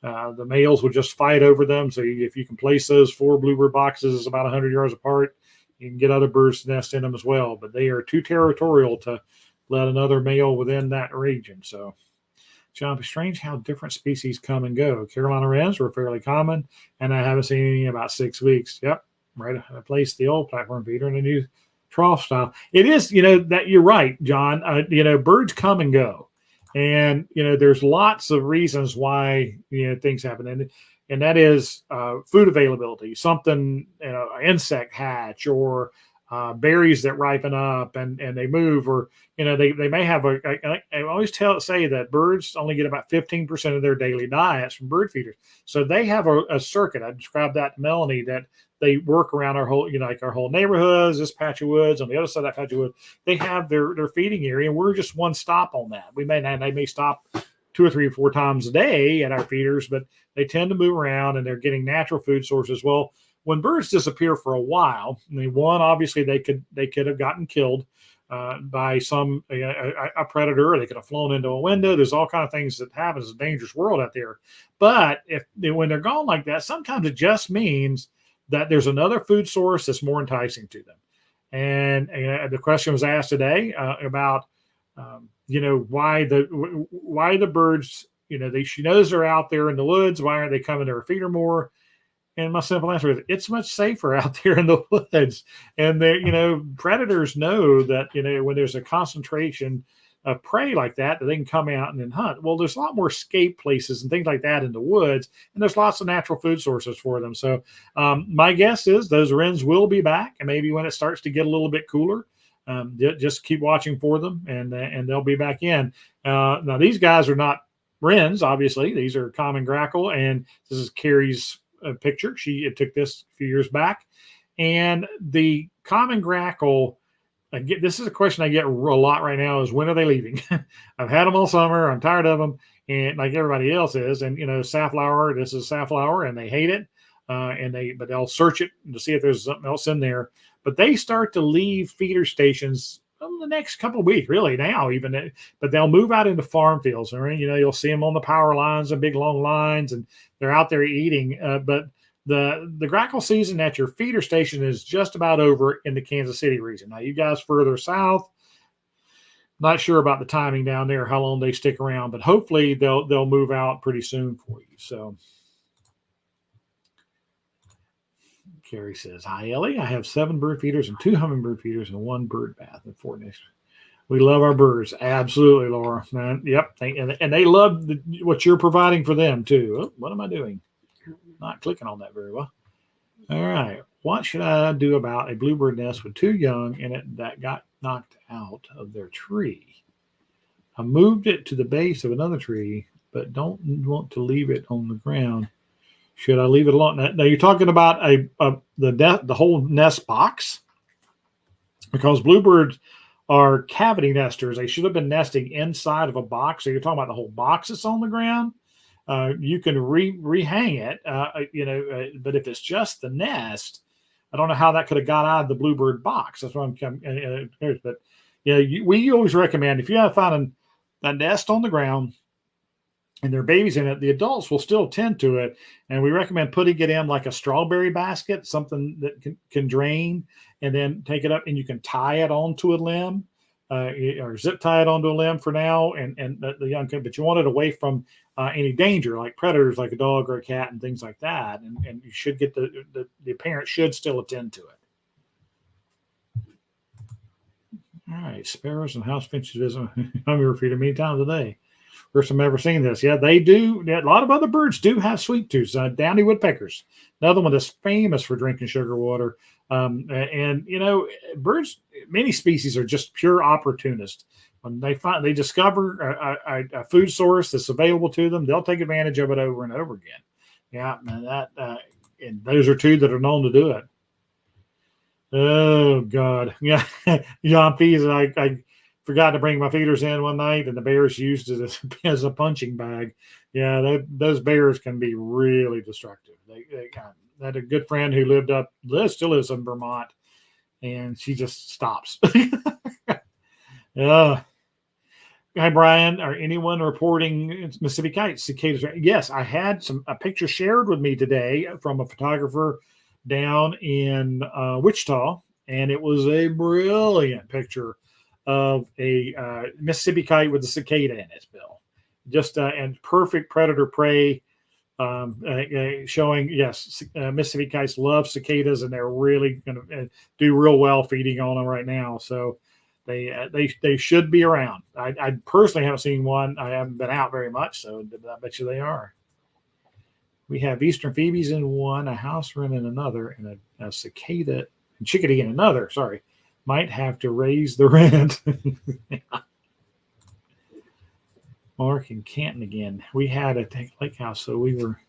The males will just fight over them. So if you can place those 4 bluebird boxes about 100 yards apart, you can get other birds to nest in them as well. But they are too territorial to let another male within that region. So, John, it's strange how different species come and go. Carolina wrens were fairly common, and I haven't seen any in about 6 weeks. Yep, right. I placed the old platform feeder in a new trough style. It is, that you're right, John. Birds come and go. And there's lots of reasons why things happen, and that is food availability, something an insect hatch, or berries that ripen up and they move, or they may have I always say that birds only get about 15% of their daily diets from bird feeders, so they have a circuit. I described that to Melanie, that they work around our whole, like our whole neighborhoods, this patch of woods, on the other side of that patch of woods, they have their feeding area, and we're just one stop on that. They may stop 2 or 3 or 4 times a day at our feeders, but they tend to move around and they're getting natural food sources. Well, when birds disappear for a while, one, obviously they could have gotten killed by some a predator, or they could have flown into a window. There's all kind of things that happen. It's a dangerous world out there. But when they're gone like that, sometimes it just means that there's another food source that's more enticing to them. And the question was asked today about why the birds, she knows they're out there in the woods. Why aren't they coming to her feeder more? And my simple answer is, it's much safer out there in the woods. And predators know that when there's a concentration of prey like that they can come out and then hunt. Well, there's a lot more escape places and things like that in the woods, and there's lots of natural food sources for them. So my guess is those wrens will be back, and maybe when it starts to get a little bit cooler, just keep watching for them, and they'll be back in. Now these guys are not wrens, obviously. These are common grackle, and this is Carrie's picture. She took this a few years back, and the common grackle. This is a question I get a lot right now: is when are they leaving? I've had them all summer. I'm tired of them, and like everybody else is. And safflower. This is safflower, and they hate it. But they'll search it to see if there's something else in there. But they start to leave feeder stations the next couple of weeks, really now even. But they'll move out into farm fields, and you'll see them on the power lines and big long lines, and they're out there eating. But the grackle season at your feeder station is just about over in the Kansas City region. Now, you guys further south, not sure about the timing down there, how long they stick around, but hopefully they'll move out pretty soon for you. So Carrie says, "Hi, Ellie. I have 7 bird feeders and 2 hummingbird feeders and 1 bird bath in Fort Nix. We love our birds." Absolutely, Laura. Man, yep. And they love what you're providing for them, too. Oh, what am I doing? Not clicking on that very well. All right. What should I do about a bluebird nest with 2 young in it that got knocked out of their tree? I moved it to the base of another tree, but don't want to leave it on the ground. Should I leave it alone? Now you're talking about the whole nest box, because bluebirds are cavity nesters. They should have been nesting inside of a box. So you're talking about the whole box that's on the ground. You can rehang it, but if it's just the nest, I don't know how that could have got out of the bluebird box. That's what I'm curious. But we always recommend, if you have found a nest on the ground and there are babies in it, the adults will still tend to it, and we recommend putting it in like a strawberry basket, something that can drain, and then take it up and you can tie it onto a limb. Or zip tie it onto a limb for now, and the young kid, but you want it away from any danger, like predators, like a dog or a cat, and things like that. And you should get the parent should still attend to it. All right, sparrows and house finches visit hummingbird feeder many times a day. First time I've ever seen this. Yeah, they do. A lot of other birds do have sweet tooths. Downy woodpeckers, another one that's famous for drinking sugar water. And birds, many species are just pure opportunists. When they discover a food source that's available to them, they'll take advantage of it over and over again. Yeah, man, and those are two that are known to do it. Oh God, yeah, yompies. I forgot to bring my feeders in one night, and the bears used it as a punching bag. Yeah, those bears can be really destructive. I had a good friend who still lives in Vermont, and she just stops. Yeah. Hi, Brian. Are anyone reporting Mississippi kites, cicadas? Yes, I had a picture shared with me today from a photographer down in Wichita, and it was a brilliant picture of a Mississippi kite with a cicada in its bill. Just and perfect predator prey, showing yes, Mississippi kites love cicadas, and they're really going to do real well feeding on them right now. So they should be around. I personally haven't seen one. I haven't been out very much, so I bet you they are. We have eastern phoebes in one, a house wren in another, and a cicada and chickadee in another. Sorry, might have to raise the rent. Mark in Canton again. We had a lake house, so we were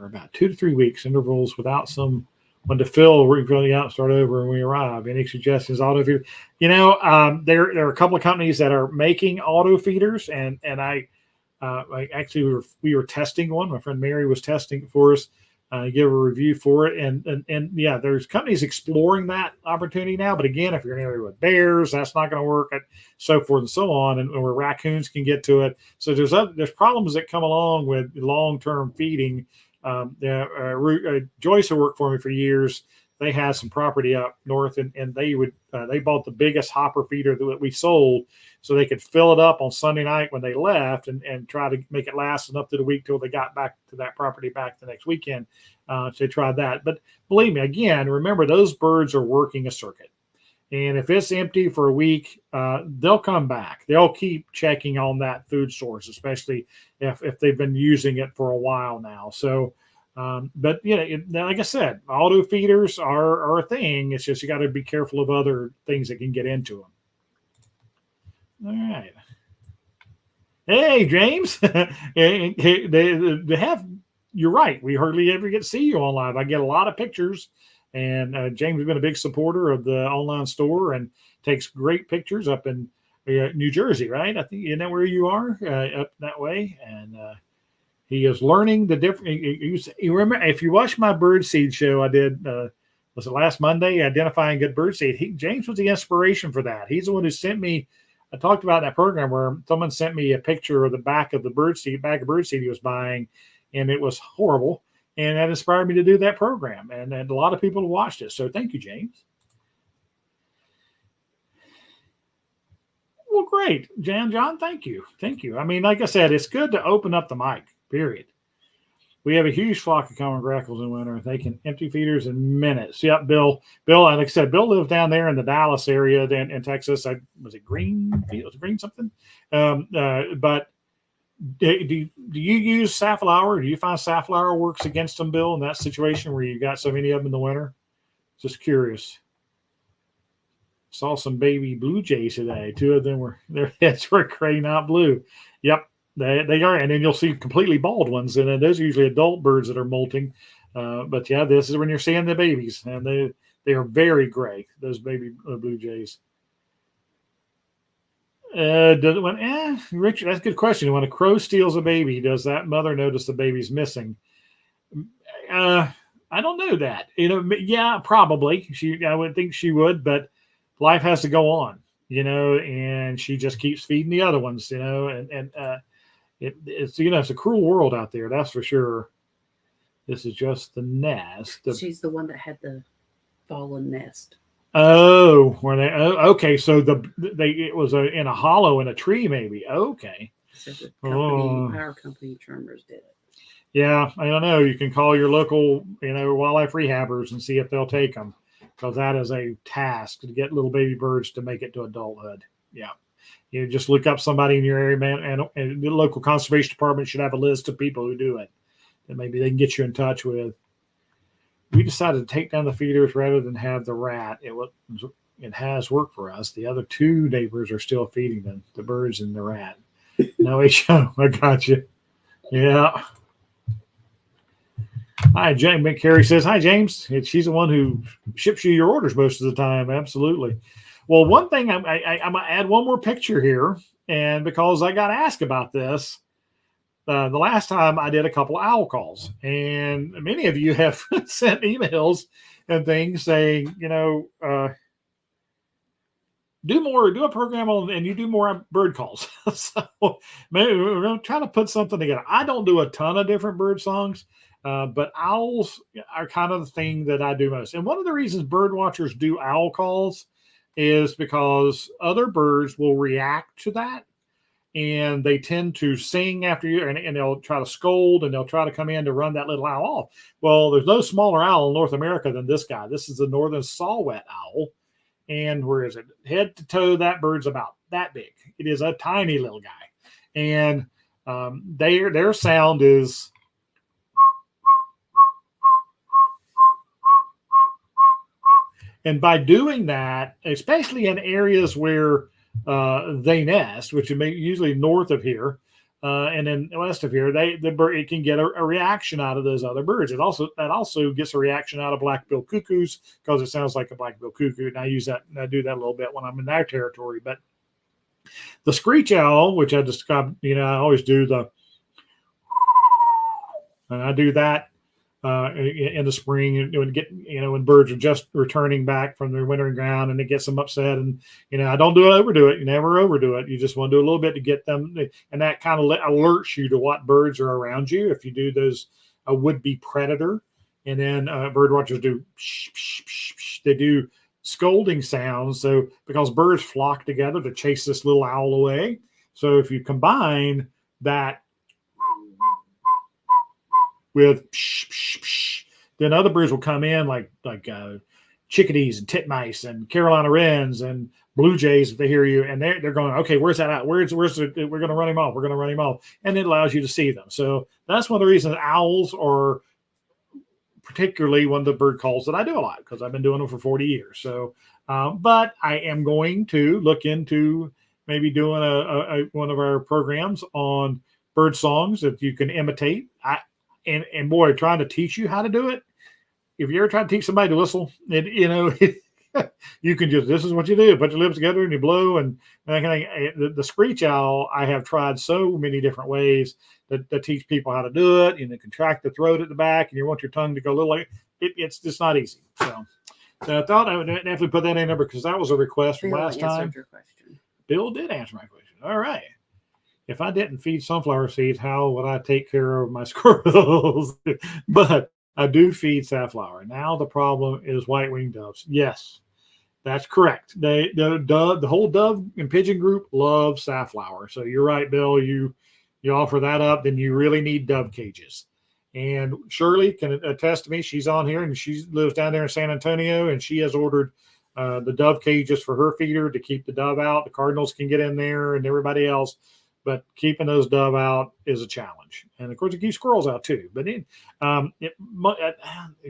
about 2 to 3 weeks intervals without someone to fill. We're really out, start over, and we arrive. Any suggestions? Auto feeder? There are a couple of companies that are making auto feeders, and I actually we were testing one. My friend Mary was testing it for us. Give a review for it, and yeah, there's companies exploring that opportunity now. But again, if you're in an area with bears, that's not going to work, and so forth and so on, and where raccoons can get to it. So there's problems that come along with long-term feeding. Joyce, who worked for me for years, they had some property up north, and they bought the biggest hopper feeder that we sold, so they could fill it up on Sunday night when they left, and try to make it last enough through the week till they got back to that property back the next weekend. So they tried that, but believe me, again, remember those birds are working a circuit. And if it's empty for a week, they'll come back. They'll keep checking on that food source, especially if they've been using it for a while now. So, but like I said, auto feeders are a thing. It's just you got to be careful of other things that can get into them. All right. Hey, James. they have. You're right. We hardly ever get to see you on live. I get a lot of pictures. And James has been a big supporter of the online store and takes great pictures up in New Jersey, right? I think isn't that where you are, up that way? And he is learning the different. You remember if you watch my bird seed show I did, was it last Monday? Identifying good bird seed. James was the inspiration for that. He's the one who sent me. I talked about that program where someone sent me a picture of the back of bird seed he was buying, and it was horrible. And that inspired me to do that program. And a lot of people watched it. So thank you, James. Well, great. John, thank you. Thank you. I mean, like I said, it's good to open up the mic, period. We have a huge flock of common grackles in winter. They can empty feeders in minutes. Yep, Bill, like I said, Bill lives down there in the Dallas area in Texas. Was it Green? Was it Green something? But do you use safflower? Do you find safflower works against them, Bill, in that situation where you got so many of them in the winter? Just curious. Saw some baby blue jays today. 2 of them their heads were gray, not blue. Yep, they are. And then you'll see completely bald ones, and then those are usually adult birds that are molting. But yeah, this is when you're seeing the babies, and they are very gray. Those baby blue jays. Richard, that's a good question. When a crow steals a baby, does that mother notice the baby's missing? I don't know that. Yeah, probably. I would think she would, but life has to go on, and she just keeps feeding the other ones, and it's it's a cruel world out there, that's for sure. This is just the nest. She's the one that had the fallen nest. Oh, okay. So it was in a hollow in a tree, maybe. Okay. So the company, our company, Tremors, did it. Yeah, I don't know. You can call your local, wildlife rehabbers and see if they'll take them, because that is a task to get little baby birds to make it to adulthood. Yeah. You just look up somebody in your area, man, and the local conservation department should have a list of people who do it that maybe they can get you in touch with. We decided to take down the feeders rather than have the rat. It has worked for us. The other 2 neighbors are still feeding them, the birds and the rat. No HO. I got you. Yeah. Hi, James. Carrie says, hi, James. She's the one who ships you your orders most of the time. Absolutely. Well, one thing I'm going to add one more picture here. And because I got asked about this, the last time I did a couple of owl calls, and many of you have sent emails and things saying, do a program on, and you do more bird calls. So maybe we're going to try to put something together. I don't do a ton of different bird songs, but owls are kind of the thing that I do most. And one of the reasons bird watchers do owl calls is because other birds will react to that. And they tend to sing after you, and they'll try to scold, and they'll try to come in to run that little owl off. Well, there's no smaller owl in North America than this guy. This is the northern saw-whet owl. And where is it? Head to toe, that bird's about that big. It is a tiny little guy. And their sound is, and by doing that, especially in areas where they nest, which is usually north of here, and then west of here, the bird, it can get a reaction out of those other birds. That also gets a reaction out of black-billed cuckoos, because it sounds like a black-billed cuckoo. And I do that a little bit when I'm in their territory. But the screech owl, which I described, I always do and I do that in the spring, when birds are just returning back from their wintering ground, and it gets them upset. And I don't overdo it. You never overdo it. You just want to do a little bit to get them, and that kind of alerts you to what birds are around you. If you do those, a would-be predator, and then bird watchers do psh, psh, psh, psh, they do scolding sounds. So because birds flock together to chase this little owl away, so if you combine that with psh, psh, psh, then other birds will come in like chickadees and titmice and Carolina wrens and blue jays if they hear you, and they're going, okay, where's that out? Where's we're going to run him off. We're going to run him off, and it allows you to see them. So that's one of the reasons owls are particularly one of the bird calls that I do a lot, because I've been doing them for 40 years. So, but I am going to look into maybe doing one of our programs on bird songs that you can imitate. And boy, trying to teach you how to do it. If you're ever trying to teach somebody to whistle, you can just, this is what you do. Put your lips together and you blow. And that kind of thing. The screech owl, I have tried so many different ways that teach people how to do it. And they contract the throat at the back, and you want your tongue to go a little like it's just not easy. So I thought I would definitely put that in there, because that was a request from last time. Your question. Bill did answer my question. All right. If I didn't feed sunflower seeds, how would I take care of my squirrels? But I do feed safflower. Now the problem is white-winged doves. Yes, that's correct. The whole dove and pigeon group loves safflower. So you're right, Bill. You offer that up, then you really need dove cages. And Shirley can attest to me. She's on here, and she lives down there in San Antonio, and she has ordered the dove cages for her feeder to keep the dove out. The cardinals can get in there, and everybody else. But keeping those dove out is a challenge. And of course, it keeps squirrels out too. But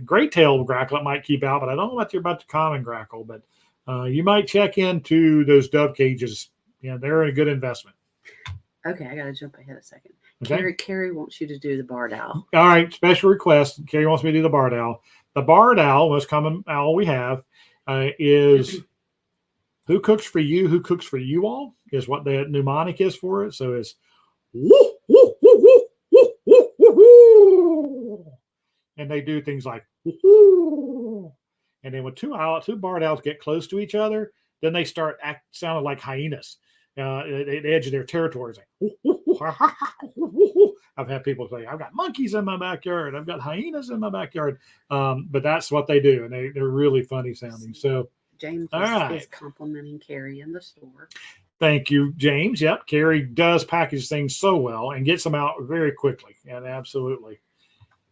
great-tailed grackle it might keep out, but I don't know about the common grackle. But you might check into those dove cages. They're a good investment. Okay, I got to jump ahead a second. Okay. Carrie wants you to do the barred owl. All right, special request. Carrie wants me to do the barred owl. The barred owl, most common owl we have, is who cooks for you, who cooks for you all, is what the mnemonic is for it. So it's woo, woo, woo, woo, woo, woo, woo, woo. And they do things like woo. And then when two barred owls get close to each other, then they start sounding like hyenas. At the edge of their territories. I've had people say, I've got monkeys in my backyard. I've got hyenas in my backyard. But that's what they do. And they're really funny sounding. So James is complimenting Carrie in the store. Thank you, James. Yep. Carrie does package things so well and gets them out very quickly. And absolutely.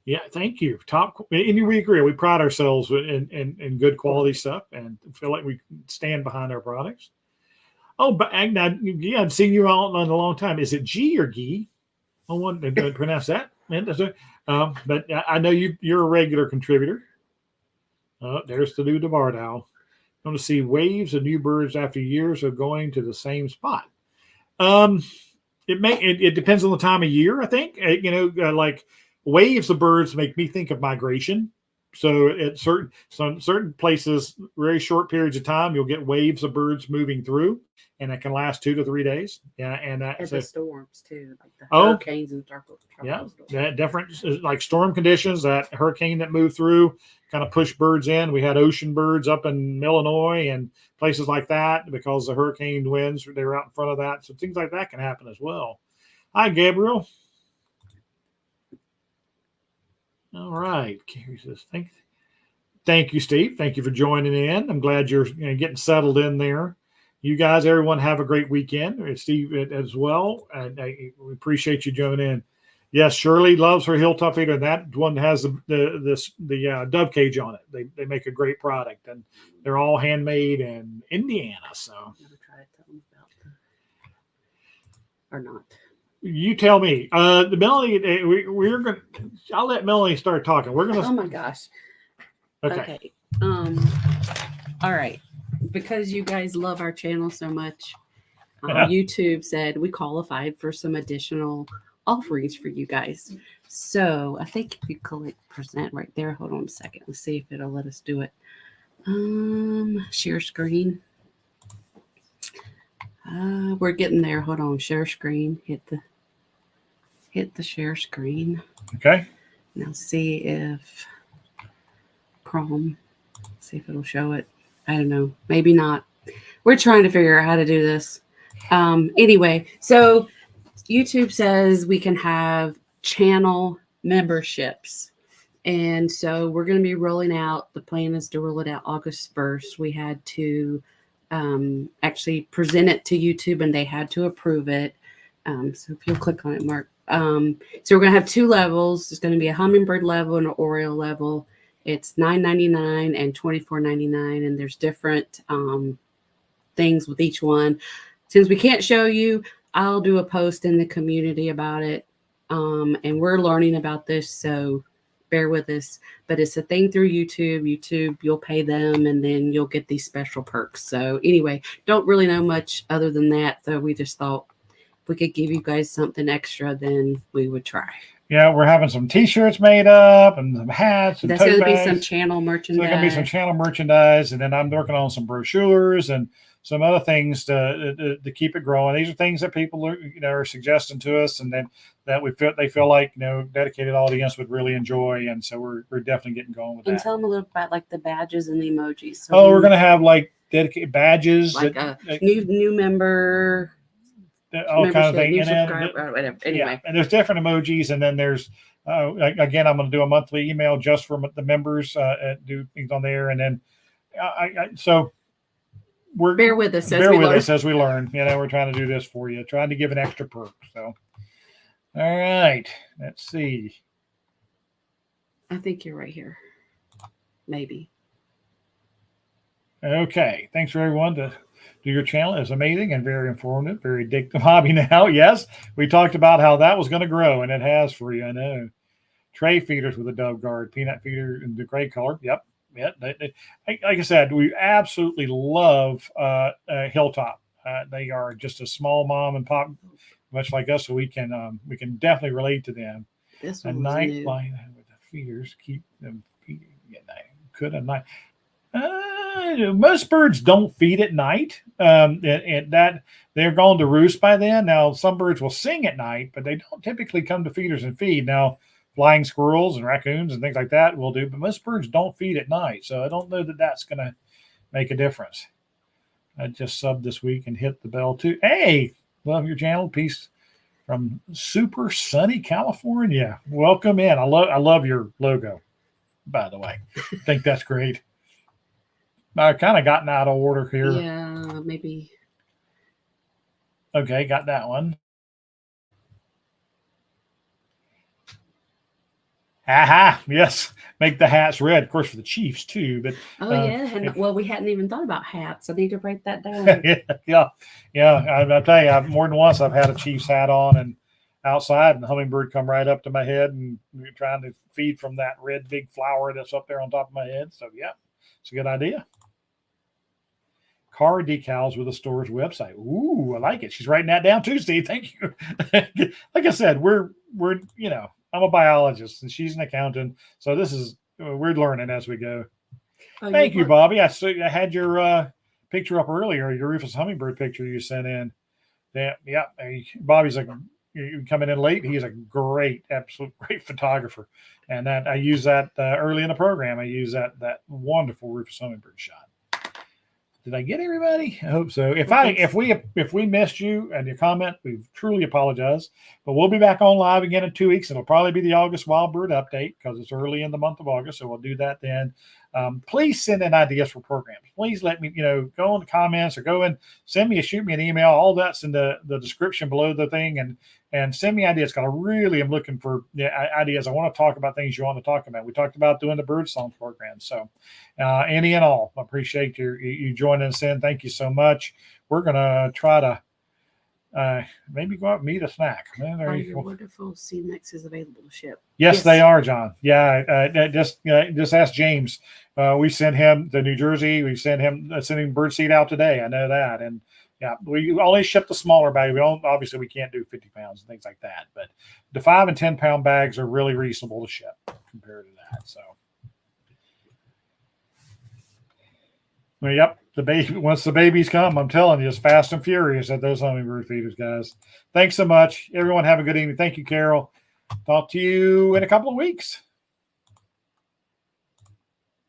Yeah. Thank you. And we agree. We pride ourselves in good quality stuff and feel like we stand behind our products. Oh, but I've seen you out in a long time. Is it G or Gee? I want to pronounce that. But I know you're a regular contributor. There's the new barred owl. I'm going to see waves of new birds after years of going to the same spot. It depends on the time of year, I think. Like waves of birds make me think of migration. So at certain places, very short periods of time, you'll get waves of birds moving through, and it can last 2 to 3 days. Yeah, and And so the storms too, like the oh hurricanes and tropical yeah, storms. that different like storm conditions. That hurricane that moved through kind of pushed birds in. We had ocean birds up in Illinois and places like that because the hurricane winds they were out in front of that. So things like that can happen as well. Hi, Gabriel. All right. Carrie says, thank you, Steve. Thank you for joining in. I'm glad you're getting settled in there. You guys, everyone, have a great weekend. Steve as well. And we appreciate you joining in. Yes, Shirley loves her hilltop feeder. That one has the dove cage on it. They make a great product, and they're all handmade in Indiana. So I'm gonna try to tell them about or not. you tell me. The Melanie, we're gonna. I'll let Melanie start talking. We're gonna. Oh my gosh. Okay. All right. Because you guys love our channel so much, YouTube said we qualified for some additional offerings for you guys. So I think if you click present right there, hold on a second. Let's see if it'll let us do it. Share screen. We're getting there. Hold on. Share screen. Hit the share screen. Okay. Now see if Chrome. See if it'll show it. I don't know. Maybe not. We're trying to figure out how to do this. Anyway, so YouTube says we can have channel memberships. And so we're going to be rolling out. The plan is to roll it out August 1st. We had to actually present it to YouTube and they had to approve it. So if you'll click on it, Mark. So we're going to have 2 levels. There's going to be a hummingbird level and an oriole level. It's $9.99 and $24.99, and there's different things with each one. Since we can't show you, I'll do a post in the community about it. And we're learning about this, so bear with us. But it's a thing through YouTube. YouTube, you'll pay them, and then you'll get these special perks. So anyway, don't really know much other than that. So we just thought if we could give you guys something extra, then we would try. Yeah, we're having some T-shirts made up and some hats and That's tote going to be bags. some channel merchandise. So there's going to be some channel merchandise, and then I'm working on some brochures and some other things to keep it growing. These are things that people are suggesting to us, and then that they feel like dedicated audience would really enjoy, and so we're definitely getting going with that. And tell them a little about like the badges and the emojis. So we're going to have like dedicated badges, like a new member. All kind of things. Whatever. Anyway. Yeah, and there's different emojis, and then there's again, I'm going to do a monthly email just for the members, do things on there, and then so we're bear with us as we learn. We're trying to do this for you, trying to give an extra perk. So, all right, let's see. I think you're right here. Maybe. Okay, thanks for everyone to do your channel. It's amazing and very informative, very addictive hobby now. Yes, we talked about how that was going to grow, and it has for you. I know. Tray feeders with a dove guard, peanut feeder in the gray color. Yep. Like I said, we absolutely love Hilltop. They are just a small mom and pop, much like us, so we can definitely relate to them. This a one night line with the feeders keep them feeding at night. Could a night. Most birds don't feed at night. And that they're going to roost by then. Now, some birds will sing at night, but they don't typically come to feeders and feed. Now, flying squirrels and raccoons and things like that will do, but most birds don't feed at night. So I don't know that that's going to make a difference. I just subbed this week and hit the bell too. Hey, love your channel. Peace from super sunny California. Welcome in. I love your logo, by the way. I think that's great. I kind of gotten out of order here. Yeah, maybe. Okay, got that one. Aha! Yes, make the hats red, of course, for the Chiefs too. But well, we hadn't even thought about hats. I need to write that down. yeah. I'll tell you, more than once I've had a Chiefs hat on and outside, and the hummingbird come right up to my head and trying to feed from that red big flower that's up there on top of my head. So yeah, it's a good idea. Car decals with the store's website. Ooh, I like it. She's writing that down too, Steve. Thank you. Like I said, we're I'm a biologist and she's an accountant. So this is we're learning as we go. Oh, Thank you, Bobby. I had your picture up earlier, your Rufus hummingbird picture you sent in. Yeah. Bobby's coming in late. He's a absolute great photographer, and that I use that early in the program. I use that wonderful Rufus hummingbird shot. Did I get everybody? I hope so. If we missed you and your comment, we truly apologize. But we'll be back on live again in 2 weeks. It'll probably be the August Wild Bird update because it's early in the month of August. So we'll do that then. Please send in ideas for programs. Please let me, go in the comments or go and shoot me an email. All that's in the description below the thing, and send me ideas. Because I really am looking for ideas. I want to talk about things you want to talk about. We talked about doing the bird song program. So any and all, I appreciate you joining us in. Thank you so much. We're gonna try to maybe go out and eat a snack. Your wonderful CMX is available to ship. Yes, they are, John. Yeah, just ask James. We sent him to New Jersey. We sending bird seed out today. I know that, and yeah, we only ship the smaller bag. Obviously we can't do 50 pounds and things like that, but the 5 and 10 pound bags are really reasonable to ship compared to that. So, well, yep. Once the babies come, I'm telling you, it's fast and furious at those hummingbird feeders, guys. Thanks so much. Everyone have a good evening. Thank you, Carol. Talk to you in a couple of weeks.